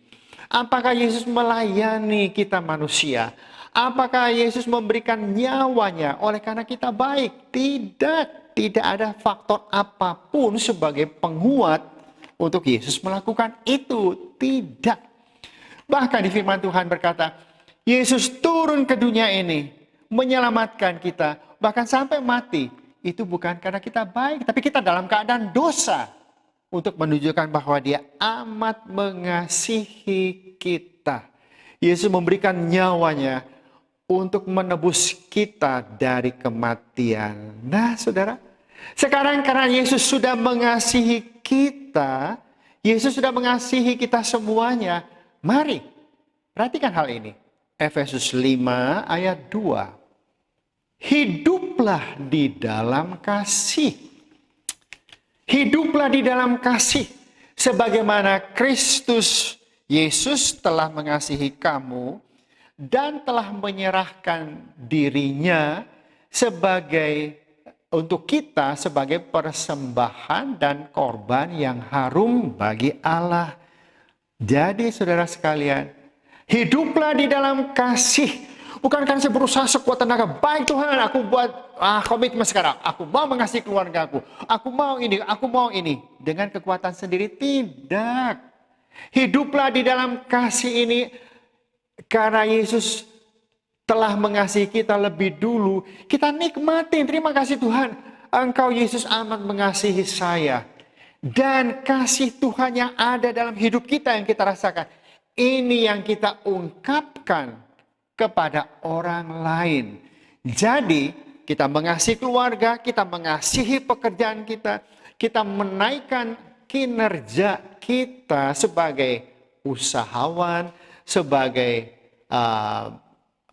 Apakah Yesus melayani kita manusia? Apakah Yesus memberikan nyawanya oleh karena kita baik? Tidak. Tidak ada faktor apapun sebagai penguat untuk Yesus melakukan itu. Tidak. Bahkan di firman Tuhan berkata, Yesus turun ke dunia ini, menyelamatkan kita, bahkan sampai mati. Itu bukan karena kita baik, tapi kita dalam keadaan dosa. Untuk menunjukkan bahwa Dia amat mengasihi kita. Yesus memberikan nyawanya untuk menebus kita dari kematian. Nah saudara, sekarang karena Yesus sudah mengasihi kita, Yesus sudah mengasihi kita semuanya. Mari, perhatikan hal ini. Efesus 5 ayat 2. Hiduplah di dalam kasih. Hiduplah di dalam kasih. Sebagaimana Kristus Yesus telah mengasihi kamu dan telah menyerahkan dirinya untuk kita sebagai persembahan dan korban yang harum bagi Allah. Jadi saudara sekalian, hiduplah di dalam kasih. Bukan karena saya berusaha sekuat tenaga. Baik Tuhan, aku buat komitmen sekarang. Aku mau mengasihi keluargaku. Aku mau ini. Dengan kekuatan sendiri, tidak. Hiduplah di dalam kasih ini karena Yesus telah mengasihi kita lebih dulu. Kita nikmatin, terima kasih Tuhan. Engkau Yesus amat mengasihi saya. Dan kasih Tuhan yang ada dalam hidup kita yang kita rasakan. Ini yang kita ungkapkan kepada orang lain. Jadi kita mengasihi keluarga, kita mengasihi pekerjaan kita, kita menaikkan kinerja kita sebagai usahawan, sebagai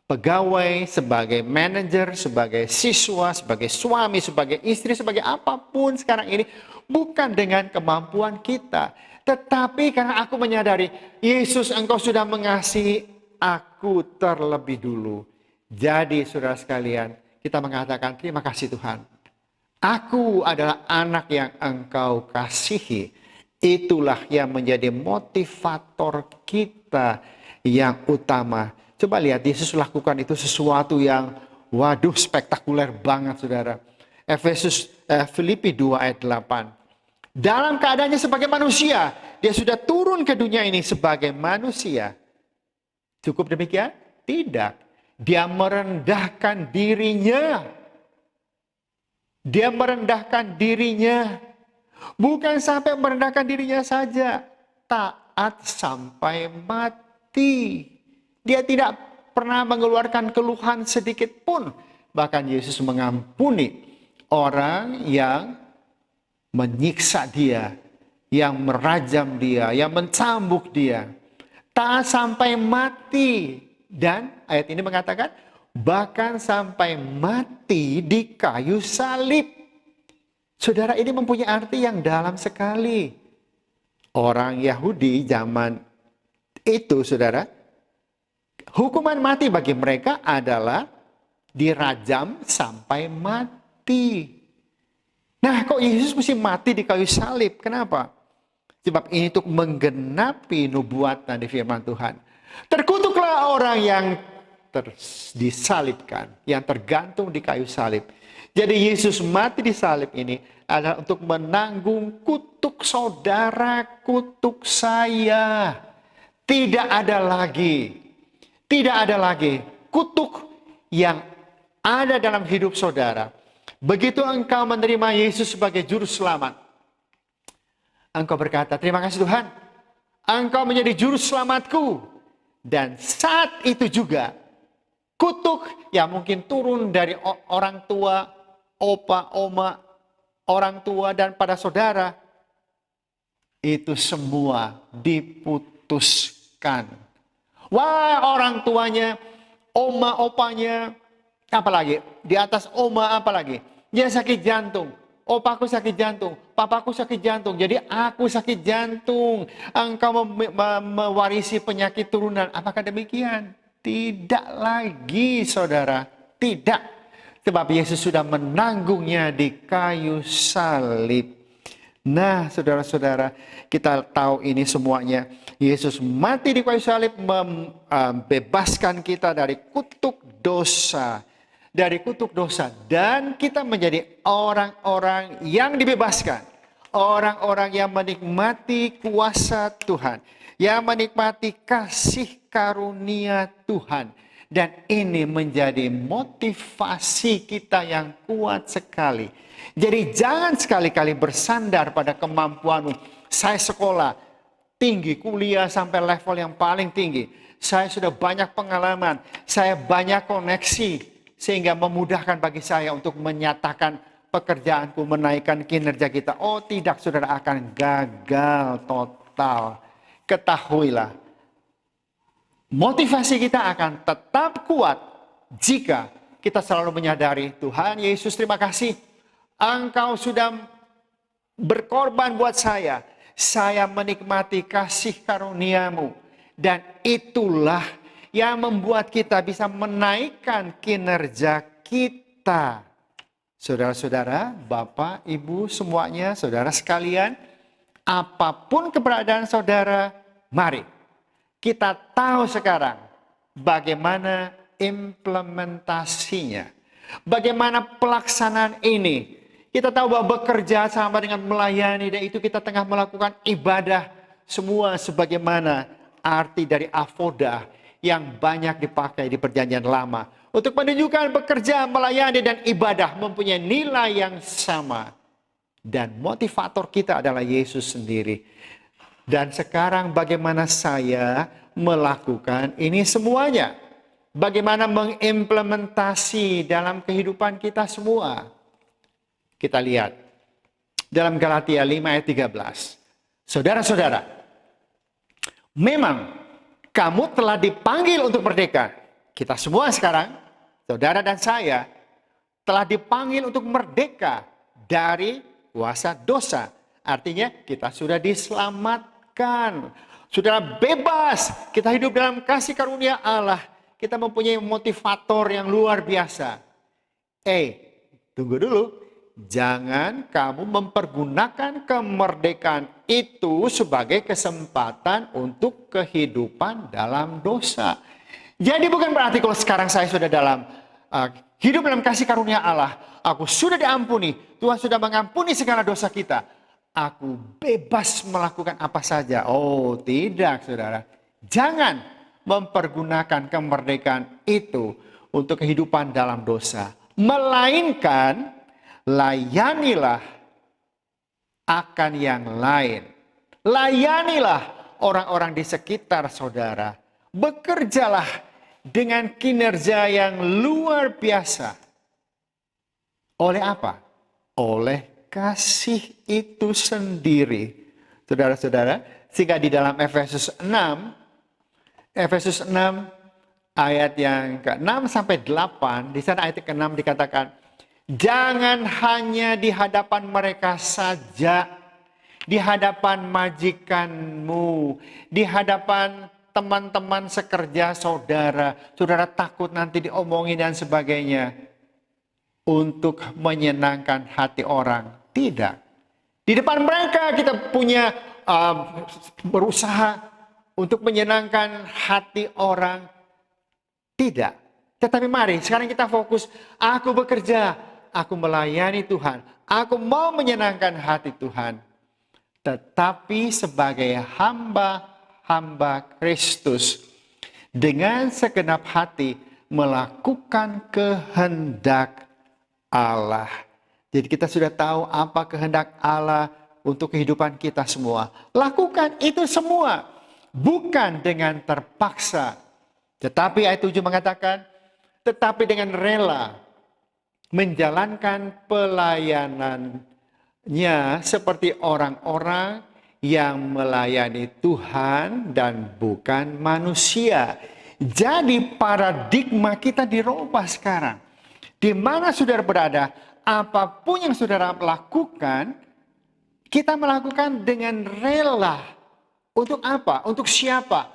pegawai, sebagai manajer, sebagai siswa, sebagai suami, sebagai istri, sebagai apapun sekarang ini, bukan dengan kemampuan kita, tetapi karena aku menyadari Yesus, engkau sudah mengasihi aku terlebih dulu. Jadi saudara sekalian, kita mengatakan terima kasih Tuhan. Aku adalah anak yang engkau kasihi. Itulah yang menjadi motivator kita yang utama. Coba lihat, Yesus lakukan itu sesuatu yang spektakuler banget saudara. Filipi 2 ayat 8. Dalam keadaannya sebagai manusia, dia sudah turun ke dunia ini sebagai manusia. Cukup demikian? Tidak. Dia merendahkan dirinya. Dia merendahkan dirinya. Bukan sampai merendahkan dirinya saja. Taat sampai mati. Dia tidak pernah mengeluarkan keluhan sedikit pun. Bahkan Yesus mengampuni orang yang menyiksa dia, yang merajam dia, yang mencambuk dia. Taat sampai mati. Dan ayat ini mengatakan, bahkan sampai mati di kayu salib. Saudara, ini mempunyai arti yang dalam sekali. Orang Yahudi zaman itu, saudara, hukuman mati bagi mereka adalah dirajam sampai mati. Nah, kok Yesus mesti mati di kayu salib? Kenapa? Sebab ini untuk menggenapi nubuatan di firman Tuhan. Terkutuklah orang yang disalibkan, yang tergantung di kayu salib. Jadi Yesus mati di salib ini adalah untuk menanggung kutuk saudara, kutuk saya. Tidak ada lagi kutuk yang ada dalam hidup saudara. Begitu engkau menerima Yesus sebagai juru selamat, engkau berkata, terima kasih Tuhan, engkau menjadi juru selamatku. Dan saat itu juga, kutuk yang mungkin turun dari orang tua, opa, oma, orang tua dan pada saudara, itu semua diputuskan. Wah, orang tuanya, oma, opanya, apalagi di atas oma, apalagi dia sakit jantung. Opaku sakit jantung, papaku sakit jantung, jadi aku sakit jantung. Engkau mewarisi penyakit turunan. Apakah demikian? Tidak lagi, saudara. Tidak. Sebab Yesus sudah menanggungnya di kayu salib. Nah, saudara-saudara, kita tahu ini semuanya. Yesus mati di kayu salib membebaskan kita dari kutuk dosa. Dan kita menjadi orang-orang yang dibebaskan. Orang-orang yang menikmati kuasa Tuhan. Yang menikmati kasih karunia Tuhan. Dan ini menjadi motivasi kita yang kuat sekali. Jadi jangan sekali-kali bersandar pada kemampuanmu. Saya sekolah tinggi, kuliah sampai level yang paling tinggi. Saya sudah banyak pengalaman. Saya banyak koneksi. Sehingga memudahkan bagi saya untuk menyatakan pekerjaanku, menaikkan kinerja kita. Oh tidak, saudara, akan gagal total. Ketahuilah, motivasi kita akan tetap kuat jika kita selalu menyadari, Tuhan Yesus, terima kasih. Engkau sudah berkorban buat saya. Saya menikmati kasih karuniamu. Dan itulah yang membuat kita bisa menaikkan kinerja kita. Saudara-saudara, Bapak, Ibu, semuanya, saudara sekalian, apapun keberadaan saudara, mari kita tahu sekarang bagaimana implementasinya. Bagaimana pelaksanaan ini. Kita tahu bahwa bekerja sama dengan melayani, dan itu kita tengah melakukan ibadah semua sebagaimana arti dari avodah yang banyak dipakai di perjanjian lama. Untuk menunjukkan bekerja, melayani, dan ibadah mempunyai nilai yang sama. Dan motivator kita adalah Yesus sendiri. Dan sekarang bagaimana saya melakukan ini semuanya? Bagaimana mengimplementasi dalam kehidupan kita semua? Kita lihat dalam Galatia 5 ayat 13. Saudara-saudara, memang kamu telah dipanggil untuk merdeka. Kita semua sekarang, saudara dan saya, telah dipanggil untuk merdeka dari kuasa dosa. Artinya kita sudah diselamatkan. Sudah bebas. Kita hidup dalam kasih karunia Allah. Kita mempunyai motivator yang luar biasa. Tunggu dulu. Jangan kamu mempergunakan kemerdekaan itu sebagai kesempatan untuk kehidupan dalam dosa. Jadi bukan berarti kalau sekarang saya sudah dalam hidup dalam kasih karunia Allah, aku sudah diampuni, Tuhan sudah mengampuni segala dosa kita, aku bebas melakukan apa saja. Oh tidak, saudara. Jangan mempergunakan kemerdekaan itu untuk kehidupan dalam dosa. Melainkan layanilah akan yang lain. Layanilah orang-orang di sekitar saudara. Bekerjalah dengan kinerja yang luar biasa. Oleh apa? Oleh kasih itu sendiri. Saudara-saudara, sehingga di dalam Efesus 6 ayat yang ke-6 sampai 8, di sana ayat ke-6 dikatakan, jangan hanya di hadapan mereka saja, di hadapan majikanmu, di hadapan teman-teman sekerja saudara. Saudara takut nanti diomongin dan sebagainya. Untuk menyenangkan hati orang. Tidak. Di depan mereka kita punya berusaha untuk menyenangkan hati orang. Tidak. Tetapi mari sekarang kita fokus. Aku bekerja. Aku melayani Tuhan. Aku mau menyenangkan hati Tuhan. Tetapi sebagai hamba Kristus. Dengan segenap hati melakukan kehendak Allah. Jadi kita sudah tahu apa kehendak Allah untuk kehidupan kita semua. Lakukan itu semua. Bukan dengan terpaksa. Tetapi ayat 7 mengatakan, tetapi dengan rela menjalankan pelayanannya seperti orang-orang yang melayani Tuhan dan bukan manusia. Jadi paradigma kita dirubah sekarang. Di mana saudara berada, apapun yang saudara lakukan, kita melakukan dengan rela. Untuk apa? Untuk siapa?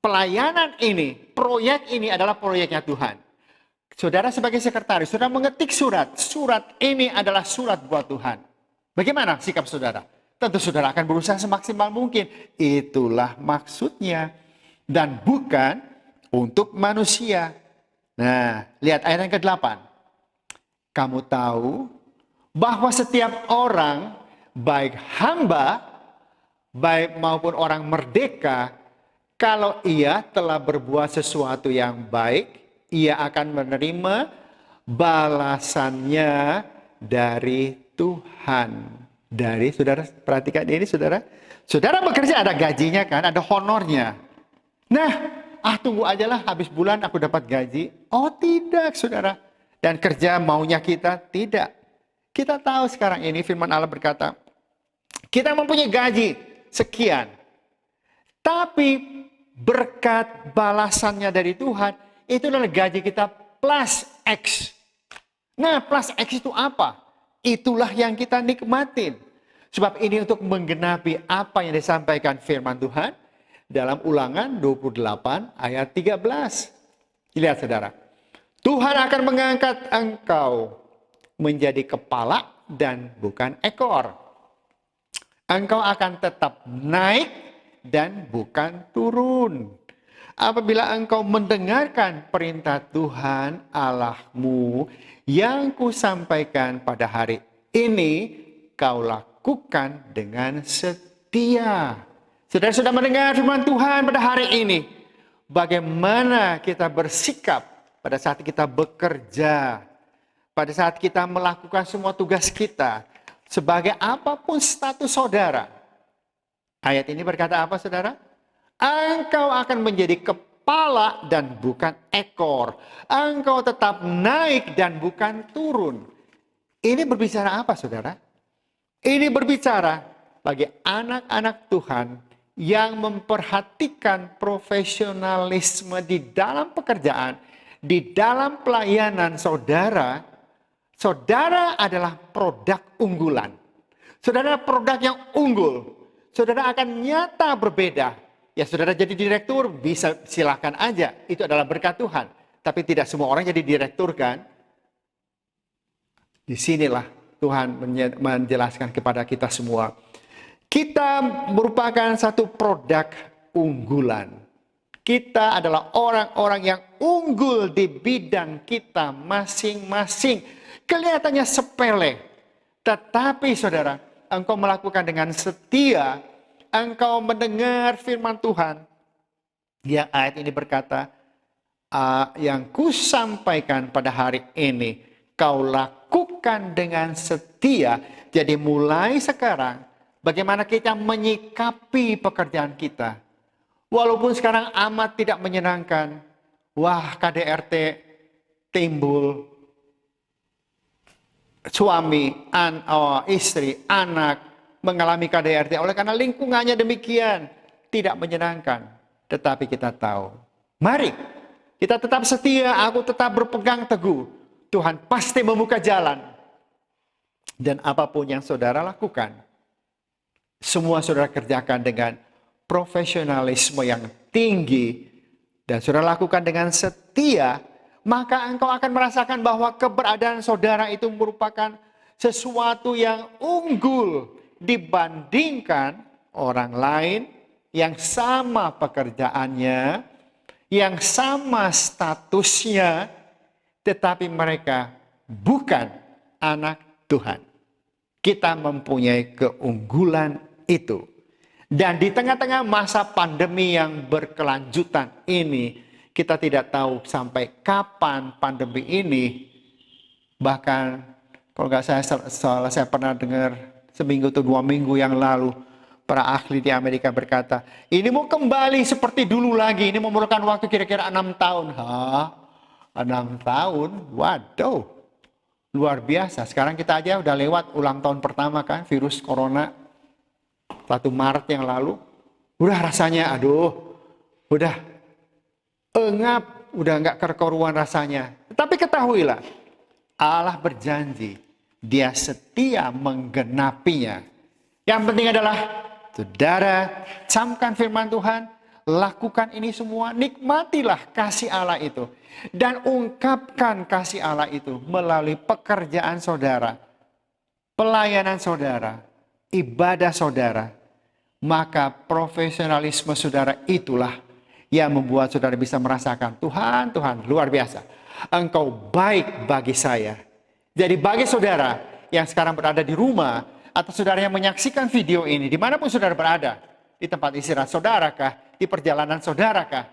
Pelayanan ini, proyek ini adalah proyeknya Tuhan. Saudara sebagai sekretaris, saudara mengetik surat. Surat ini adalah surat buat Tuhan. Bagaimana sikap saudara? Tentu saudara akan berusaha semaksimal mungkin. Itulah maksudnya. Dan bukan untuk manusia. Nah, lihat ayat yang ke-8. Kamu tahu bahwa setiap orang, baik hamba, baik maupun orang merdeka, kalau ia telah berbuat sesuatu yang baik, ia akan menerima balasannya dari Tuhan. Dari, saudara perhatikan ini saudara. Saudara bekerja ada gajinya kan, ada honornya. Nah, tunggu aja lah habis bulan aku dapat gaji. Oh tidak saudara. Dan kerja maunya kita tidak. Kita tahu sekarang ini firman Allah berkata, kita mempunyai gaji sekian. Tapi berkat balasannya dari Tuhan, itu adalah gaji kita plus X. Nah plus X itu apa? Itulah yang kita nikmatin. Sebab ini untuk menggenapi apa yang disampaikan firman Tuhan. Dalam Ulangan 28 ayat 13. Lihat saudara. Tuhan akan mengangkat engkau menjadi kepala dan bukan ekor. Engkau akan tetap naik dan bukan turun. Apabila engkau mendengarkan perintah Tuhan Allahmu yang kusampaikan pada hari ini, kau lakukan dengan setia. Saudara sudah mendengar firman Tuhan pada hari ini. Bagaimana kita bersikap pada saat kita bekerja, pada saat kita melakukan semua tugas kita, sebagai apapun status saudara. Ayat ini berkata apa saudara? Engkau akan menjadi kepala dan bukan ekor. Engkau tetap naik dan bukan turun. Ini berbicara apa saudara? Ini berbicara bagi anak-anak Tuhan yang memperhatikan profesionalisme di dalam pekerjaan, di dalam pelayanan saudara. Saudara adalah produk unggulan. Saudara produk yang unggul. Saudara akan nyata berbeda. Ya saudara jadi direktur, bisa silakan aja. Itu adalah berkat Tuhan. Tapi tidak semua orang jadi direktur kan. Disinilah Tuhan menjelaskan kepada kita semua. Kita merupakan satu produk unggulan. Kita adalah orang-orang yang unggul di bidang kita masing-masing. Kelihatannya sepele. Tetapi saudara, engkau melakukan dengan setia. Engkau mendengar firman Tuhan. Yang ayat ini berkata, yang kusampaikan pada hari ini, kau lakukan dengan setia. Jadi mulai sekarang, bagaimana kita menyikapi pekerjaan kita. Walaupun sekarang amat tidak menyenangkan. Wah, KDRT timbul. Suami, istri, anak mengalami KDRT oleh karena lingkungannya demikian tidak menyenangkan. Tetapi kita tahu, mari kita tetap setia, aku tetap berpegang teguh. Tuhan pasti membuka jalan. Dan apapun yang saudara lakukan, semua saudara kerjakan dengan profesionalisme yang tinggi. Dan saudara lakukan dengan setia, maka engkau akan merasakan bahwa keberadaan saudara itu merupakan sesuatu yang unggul dibandingkan orang lain yang sama pekerjaannya, yang sama statusnya, tetapi mereka bukan anak Tuhan. Kita mempunyai keunggulan itu. Dan di tengah-tengah masa pandemi yang berkelanjutan ini, kita tidak tahu sampai kapan pandemi ini. Bahkan kalau nggak saya pernah dengar seminggu atau 2 minggu yang lalu, para ahli di Amerika berkata, ini mau kembali seperti dulu lagi. Ini memerlukan waktu kira-kira 6 tahun. 6 tahun? Waduh, luar biasa. Sekarang kita aja udah lewat ulang tahun pertama kan, virus corona. 1 Maret yang lalu. Udah rasanya, udah engap, udah nggak keruan rasanya. Tetapi ketahuilah, Allah berjanji, Dia setia menggenapinya. Yang penting adalah, saudara, camkan firman Tuhan, lakukan ini semua, nikmatilah kasih Allah itu. Dan ungkapkan kasih Allah itu melalui pekerjaan saudara, pelayanan saudara, ibadah saudara. Maka profesionalisme saudara itulah yang membuat saudara bisa merasakan, Tuhan, luar biasa. Engkau baik bagi saya. Jadi bagi saudara yang sekarang berada di rumah, atau saudara yang menyaksikan video ini, dimanapun saudara berada, di tempat istirahat saudara kah, di perjalanan saudara kah,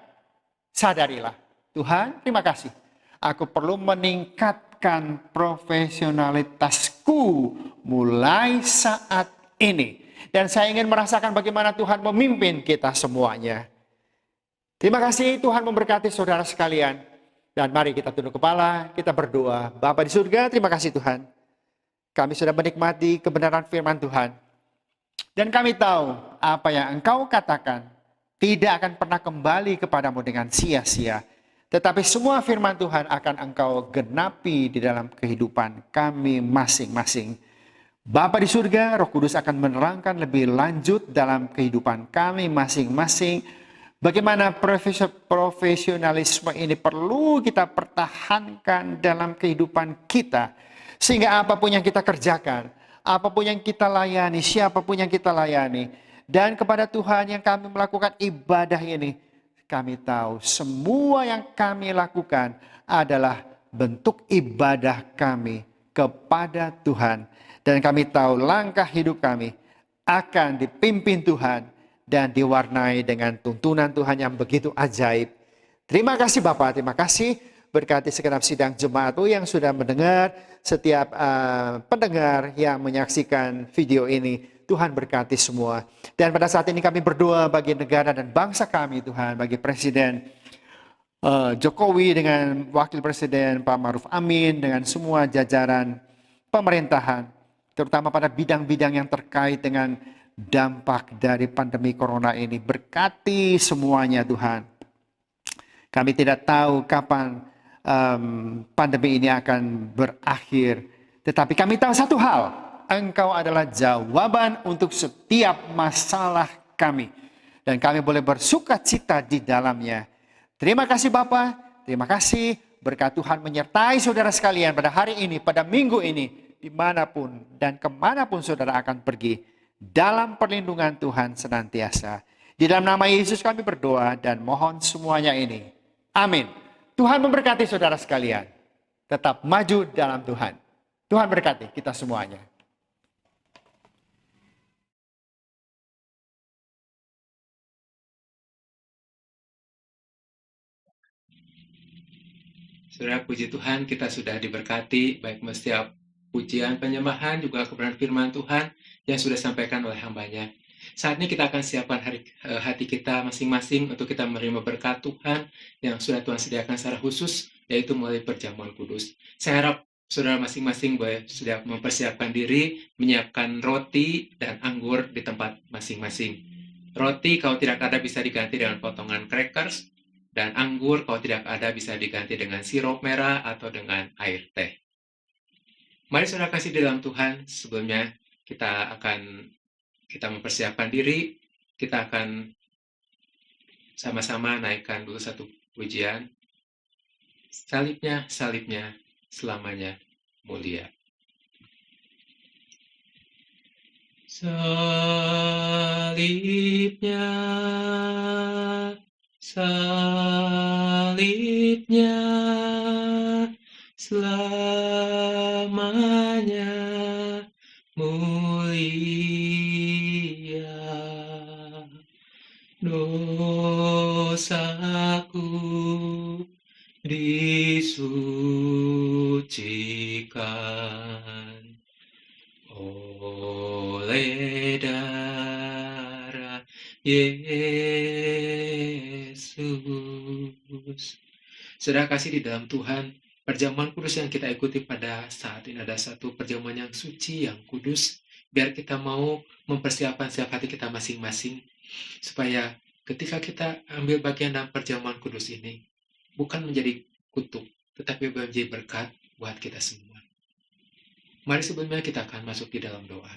sadarilah, Tuhan, terima kasih. Aku perlu meningkatkan profesionalitasku mulai saat ini. Dan saya ingin merasakan bagaimana Tuhan memimpin kita semuanya. Terima kasih, Tuhan memberkati saudara sekalian. Dan mari kita tunduk kepala, kita berdoa. Bapa di surga, terima kasih Tuhan. Kami sudah menikmati kebenaran firman Tuhan. Dan kami tahu apa yang Engkau katakan tidak akan pernah kembali kepadamu dengan sia-sia. Tetapi semua firman Tuhan akan Engkau genapi di dalam kehidupan kami masing-masing. Bapa di surga, Roh Kudus akan menerangkan lebih lanjut dalam kehidupan kami masing-masing. Bagaimana profesionalisme ini perlu kita pertahankan dalam kehidupan kita. Sehingga apapun yang kita kerjakan, apapun yang kita layani, siapapun yang kita layani. Dan kepada Tuhan yang kami melakukan ibadah ini, kami tahu semua yang kami lakukan adalah bentuk ibadah kami kepada Tuhan. Dan kami tahu langkah hidup kami akan dipimpin Tuhan dan diwarnai dengan tuntunan Tuhan yang begitu ajaib. Terima kasih Bapak, terima kasih. Berkati segenap sidang jemaat yang sudah mendengar, setiap pendengar yang menyaksikan video ini. Tuhan berkati semua. Dan pada saat ini kami berdoa bagi negara dan bangsa kami Tuhan, bagi Presiden Jokowi dengan Wakil Presiden Pak Maruf Amin, dengan semua jajaran pemerintahan, terutama pada bidang-bidang yang terkait dengan dampak dari pandemi corona ini. Berkati semuanya Tuhan. Kami tidak tahu kapan pandemi ini akan berakhir. Tetapi kami tahu satu hal. Engkau adalah jawaban untuk setiap masalah kami. Dan kami boleh bersuka cita di dalamnya. Terima kasih Bapa. Terima kasih. Berkat Tuhan menyertai saudara sekalian pada hari ini, pada minggu ini. Dimanapun dan kemanapun saudara akan pergi. Dalam perlindungan Tuhan senantiasa. Di dalam nama Yesus kami berdoa dan mohon semuanya ini. Amin. Tuhan memberkati saudara sekalian. Tetap maju dalam Tuhan. Tuhan berkati kita semuanya. Saudara, puji Tuhan, kita sudah diberkati baik setiap pujian, penyembahan, juga kebenaran firman Tuhan yang sudah disampaikan oleh hambanya. Saat ini kita akan siapkan hati kita masing-masing untuk kita menerima berkat Tuhan yang sudah Tuhan sediakan secara khusus, yaitu melalui perjamuan kudus. Saya harap saudara masing-masing boleh sudah mempersiapkan diri, menyiapkan roti dan anggur di tempat masing-masing. Roti kalau tidak ada bisa diganti dengan potongan crackers, dan anggur kalau tidak ada bisa diganti dengan sirup merah atau dengan air teh. Mari saudara kasih di dalam Tuhan, sebelumnya kita mempersiapkan diri, kita akan sama-sama naikkan dulu satu pujian. Salibnya, salibnya, selamanya mulia. Salibnya, salibnya, selamanya mulia. Dosaku disucikan oleh darah Yesus. Saudara kasih di dalam Tuhan, perjamuan kudus yang kita ikuti pada saat ini ada satu perjamuan yang suci, yang kudus. Biar kita mau mempersiapkan setiap hati kita masing-masing. Supaya ketika kita ambil bagian dalam perjamuan kudus ini, bukan menjadi kutuk, tetapi menjadi berkat buat kita semua. Mari sebelumnya kita akan masuk di dalam doa.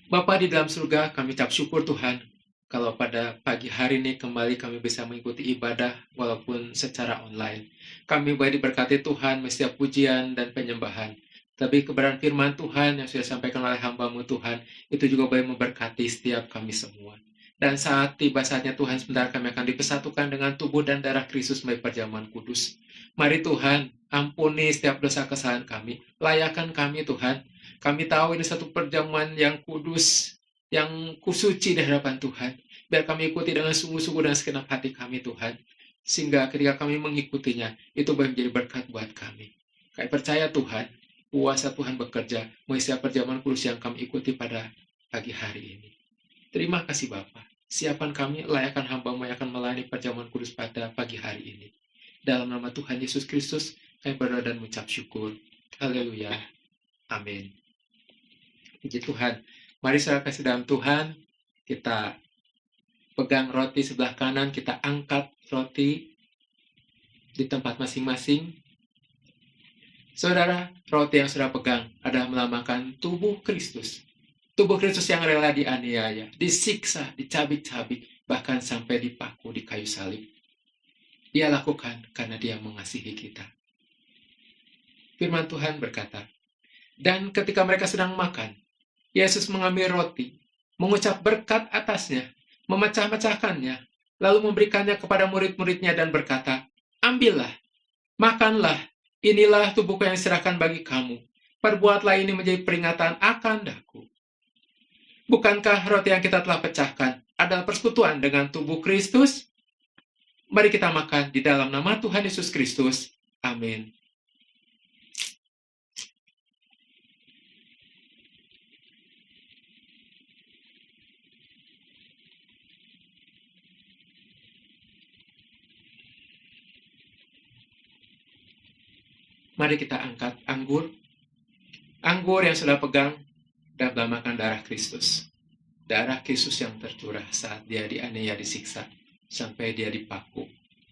Bapa di dalam surga, kami ucap syukur Tuhan, kalau pada pagi hari ini kembali kami bisa mengikuti ibadah walaupun secara online. Kami boleh diberkati Tuhan setiap pujian dan penyembahan. Tapi kebenaran firman Tuhan yang sudah disampaikan oleh hamba-Mu Tuhan, itu juga boleh memberkati setiap kami semua. Dan saat tiba saatnya Tuhan, sebentar kami akan dipersatukan dengan tubuh dan darah Kristus melalui perjamuan kudus. Mari Tuhan, ampuni setiap dosa kesalahan kami. Layakan kami Tuhan. Kami tahu ini satu perjamuan yang kudus, yang kusuci di hadapan Tuhan. Biar kami ikuti dengan sungguh-sungguh dan segenap hati kami Tuhan. Sehingga ketika kami mengikutinya, itu boleh menjadi berkat buat kami. Kami percaya Tuhan, kuasa Tuhan bekerja melalui setiap perjamuan kudus yang kami ikuti pada pagi hari ini. Terima kasih Bapa. Siapan kami, layakan hamba-Mu yang akan melayani perjamuan kudus pada pagi hari ini. Dalam nama Tuhan Yesus Kristus, kami berdoa dan mengucap syukur. Haleluya. Amin. Puji Tuhan. Mari saudara kasih dalam Tuhan, kita pegang roti sebelah kanan, kita angkat roti di tempat masing-masing. Saudara, roti yang saudara pegang adalah melambangkan tubuh Kristus. Tubuh Kristus yang rela dianiaya, disiksa, dicabik-cabik, bahkan sampai dipaku di kayu salib. Dia lakukan karena Dia mengasihi kita. Firman Tuhan berkata, dan ketika mereka sedang makan, Yesus mengambil roti, mengucap berkat atasnya, memecah-mecahkannya, lalu memberikannya kepada murid-muridnya dan berkata, ambillah, makanlah, inilah tubuhku yang diserahkan bagi kamu. Perbuatlah ini menjadi peringatan akan daku. Bukankah roti yang kita telah pecahkan adalah persekutuan dengan tubuh Kristus? Mari kita makan di dalam nama Tuhan Yesus Kristus. Amin. Mari kita angkat anggur. Anggur yang sudah pegang dan melambangkan darah Kristus. Darah Kristus yang tercurah saat Dia dianiaya, disiksa, sampai Dia dipaku.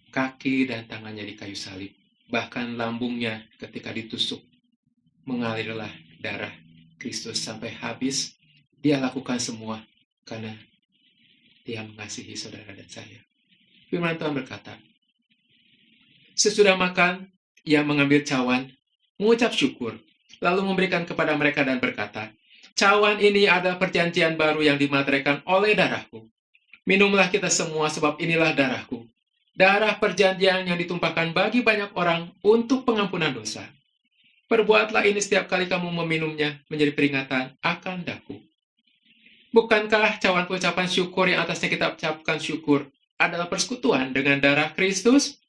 Kaki dan tangannya di kayu salib. Bahkan lambungnya ketika ditusuk, mengalirlah darah Kristus sampai habis. Dia lakukan semua karena Dia mengasihi saudara dan saya. Firman Tuhan berkata, sesudah makan, Ia mengambil cawan, mengucap syukur, lalu memberikan kepada mereka dan berkata, cawan ini adalah perjanjian baru yang dimateraikan oleh darahku. Minumlah kita semua sebab inilah darahku. Darah perjanjian yang ditumpahkan bagi banyak orang untuk pengampunan dosa. Perbuatlah ini setiap kali kamu meminumnya menjadi peringatan akan daku. Bukankah cawan ucapan syukur yang atasnya kita ucapkan syukur adalah persekutuan dengan darah Kristus?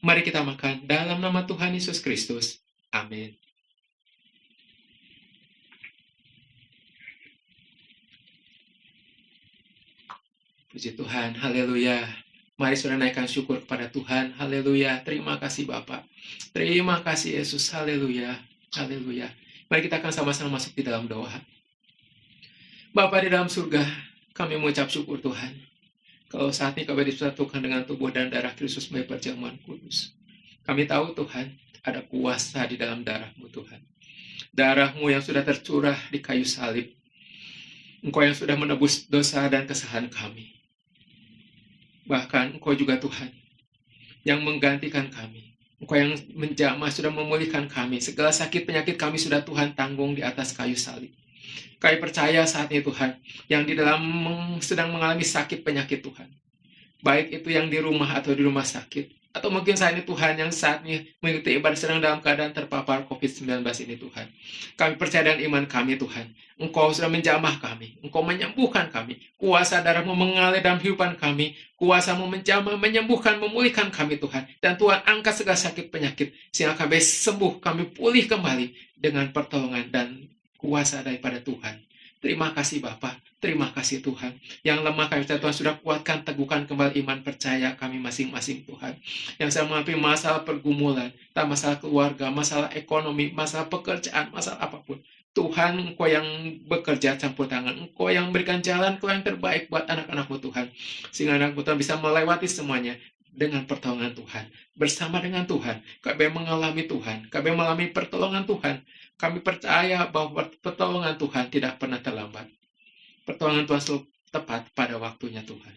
Mari kita makan dalam nama Tuhan Yesus Kristus. Amin. Puji Tuhan, haleluya. Mari saudara naikkan syukur kepada Tuhan, haleluya. Terima kasih Bapa. Terima kasih Yesus, haleluya. Haleluya. Mari kita akan sama-sama masuk di dalam doa. Bapa di dalam surga, kami mengucap syukur Tuhan. Kalau saat ini kami disatukan dengan tubuh dan darah Kristus melalui perjamuan kudus. Kami tahu Tuhan, ada kuasa di dalam darah-Mu Tuhan. Darah-Mu yang sudah tercurah di kayu salib. Engkau yang sudah menebus dosa dan kesalahan kami. Bahkan Engkau juga Tuhan, yang menggantikan kami. Engkau yang menjamah sudah memulihkan kami. Segala sakit penyakit kami sudah Tuhan tanggung di atas kayu salib. Kami percaya saat ini Tuhan, yang di dalam sedang mengalami sakit penyakit Tuhan. Baik itu yang di rumah atau di rumah sakit. Atau mungkin saat ini Tuhan yang saat ini mengikuti ibadah sedang dalam keadaan terpapar COVID-19 ini Tuhan. Kami percaya dengan iman kami Tuhan. Engkau sudah menjamah kami. Engkau menyembuhkan kami. Kuasa darah-Mu mengalir dalam kehidupan kami. Kuasa-Mu menjamah, menyembuhkan, memulihkan kami Tuhan. Dan Tuhan angkat segala sakit penyakit. Sehingga kami sembuh, kami pulih kembali dengan pertolongan dan kuasa daripada Tuhan. Terima kasih Bapa, terima kasih Tuhan. Yang lemah kami Tuhan sudah kuatkan, teguhkan kembali iman percaya kami masing-masing Tuhan. Yang sedang menghadapi masalah pergumulan, masalah keluarga, masalah ekonomi, masalah pekerjaan, masalah apapun. Tuhan, Engkau yang bekerja campur tangan. Engkau yang memberikan jalan, Engkau yang terbaik buat anak-anak-Mu Tuhan. Sehingga anak-Mu Tuhan bisa melewati semuanya dengan pertolongan Tuhan. Bersama dengan Tuhan, kami mengalami Tuhan, kami mengalami pertolongan Tuhan. Kami percaya bahwa pertolongan Tuhan tidak pernah terlambat. Pertolongan Tuhan selalu tepat pada waktunya Tuhan.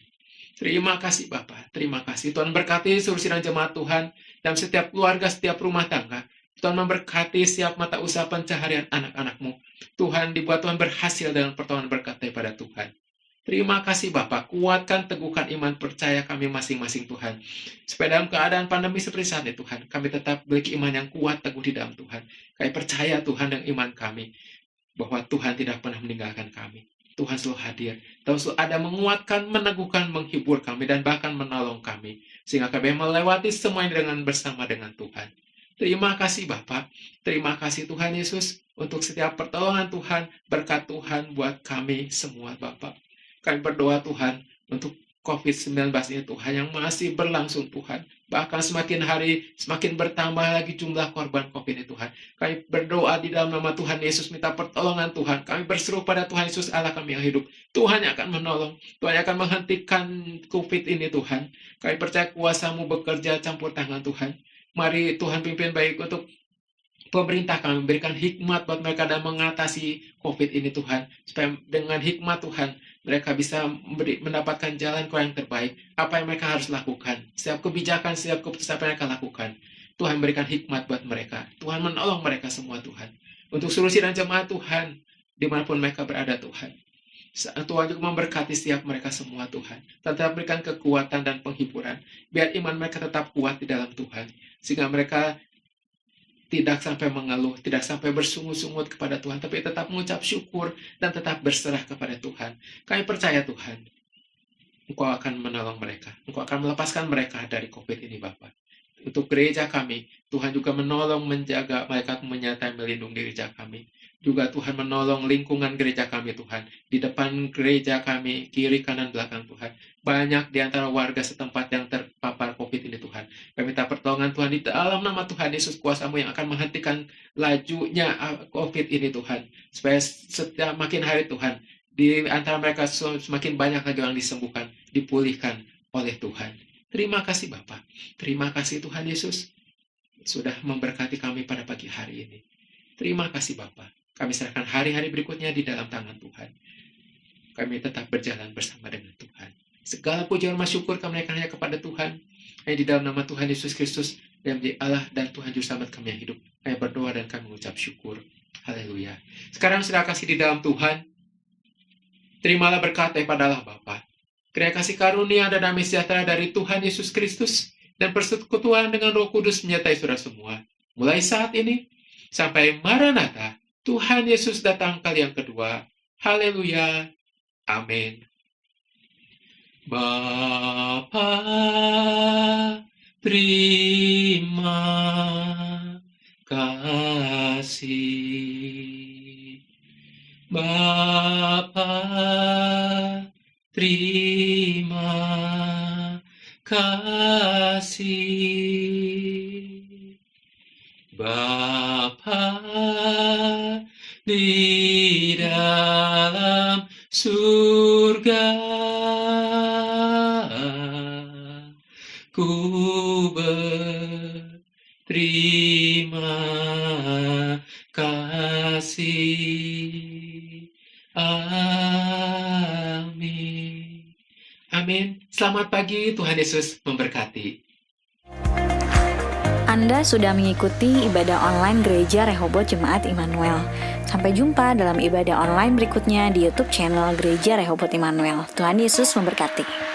Terima kasih Bapa, terima kasih. Tuhan berkati seluruh sidang jemaat Tuhan, dalam setiap keluarga, setiap rumah tangga. Tuhan memberkati setiap mata usaha pencaharian anak-anak-Mu. Tuhan dibuat Tuhan berhasil dengan pertolongan berkat daripada Tuhan. Terima kasih Bapak, kuatkan, teguhkan iman percaya kami masing-masing Tuhan. Supaya dalam keadaan pandemi seperti saat ini Tuhan, kami tetap memiliki iman yang kuat, teguh di dalam Tuhan. Kami percaya Tuhan dengan iman kami, bahwa Tuhan tidak pernah meninggalkan kami. Tuhan selalu hadir, Tuhan selalu ada menguatkan, meneguhkan, menghibur kami, dan bahkan menolong kami. Sehingga kami melewati semuanya dengan bersama dengan Tuhan. Terima kasih Bapak, terima kasih Tuhan Yesus, untuk setiap pertolongan Tuhan, berkat Tuhan buat kami semua Bapak. Kami berdoa Tuhan untuk COVID-19 ini Tuhan yang masih berlangsung Tuhan. Bahkan semakin hari semakin bertambah lagi jumlah korban COVID ini Tuhan. Kami berdoa di dalam nama Tuhan Yesus minta pertolongan Tuhan. Kami berseru pada Tuhan Yesus Allah kami yang hidup. Tuhan yang akan menolong. Tuhan yang akan menghentikan COVID ini Tuhan. Kami percaya kuasa-Mu bekerja campur tangan Tuhan. Mari Tuhan pimpin baik untuk pemerintah kami berikan hikmat buat mereka dalam mengatasi COVID ini Tuhan. Supaya dengan hikmat Tuhan, mereka bisa mendapatkan jalan yang terbaik. Apa yang mereka harus lakukan. Setiap kebijakan, setiap keputusan yang mereka lakukan. Tuhan berikan hikmat buat mereka. Tuhan menolong mereka semua Tuhan. Untuk solusi dan jemaat Tuhan, dimanapun mereka berada Tuhan. Tuhan juga memberkati setiap mereka semua Tuhan. Tetap berikan kekuatan dan penghiburan. Biar iman mereka tetap kuat di dalam Tuhan. Sehingga mereka tidak sampai mengeluh, tidak sampai bersungut-sungut kepada Tuhan. Tapi tetap mengucap syukur dan tetap berserah kepada Tuhan. Kami percaya Tuhan, Engkau akan menolong mereka. Engkau akan melepaskan mereka dari COVID ini Bapa. Untuk gereja kami, Tuhan juga menolong, menjaga, malaikat menyertai, melindungi gereja kami. Juga Tuhan menolong lingkungan gereja kami Tuhan. Di depan gereja kami, kiri, kanan, belakang Tuhan. Banyak di antara warga setempat yang terpapar COVID ini Tuhan. Kami minta pertolongan Tuhan di dalam nama Tuhan Yesus, kuasa-Mu yang akan menghentikan lajunya COVID ini Tuhan. Supaya setiap makin hari Tuhan, di antara mereka semakin banyak lagi yang disembuhkan, dipulihkan oleh Tuhan. Terima kasih Bapa. Terima kasih Tuhan Yesus sudah memberkati kami pada pagi hari ini. Terima kasih Bapa. Kami serahkan hari-hari berikutnya di dalam tangan Tuhan. Kami tetap berjalan bersama dengan Tuhan. Segala pujian dan syukur kami naikkan hanya kepada Tuhan. Hanya di dalam nama Tuhan Yesus Kristus yang menjadi Allah dan Tuhan Juru Selamat kami yang hidup. Kami berdoa dan kami mengucap syukur. Haleluya. Sekarang sudah kasih di dalam Tuhan. Terimalah berkat daripada Allah Bapa. Kiranya kasih karunia dan damai sejahtera dari Tuhan Yesus Kristus dan persekutuan dengan Roh Kudus menyertai saudara semua. Mulai saat ini sampai Maranatha, Tuhan Yesus datang kali yang kedua. Haleluya. Amin. Bapa, terima kasih. Bapa, terima kasih. Bapa di dalam surga, ku berterima kasih. Amin. Amin. Selamat pagi, Tuhan Yesus memberkati. Anda sudah mengikuti ibadah online Gereja Rehoboth Jemaat Immanuel. Sampai jumpa dalam ibadah online berikutnya di YouTube channel Gereja Rehoboth Immanuel. Tuhan Yesus memberkati.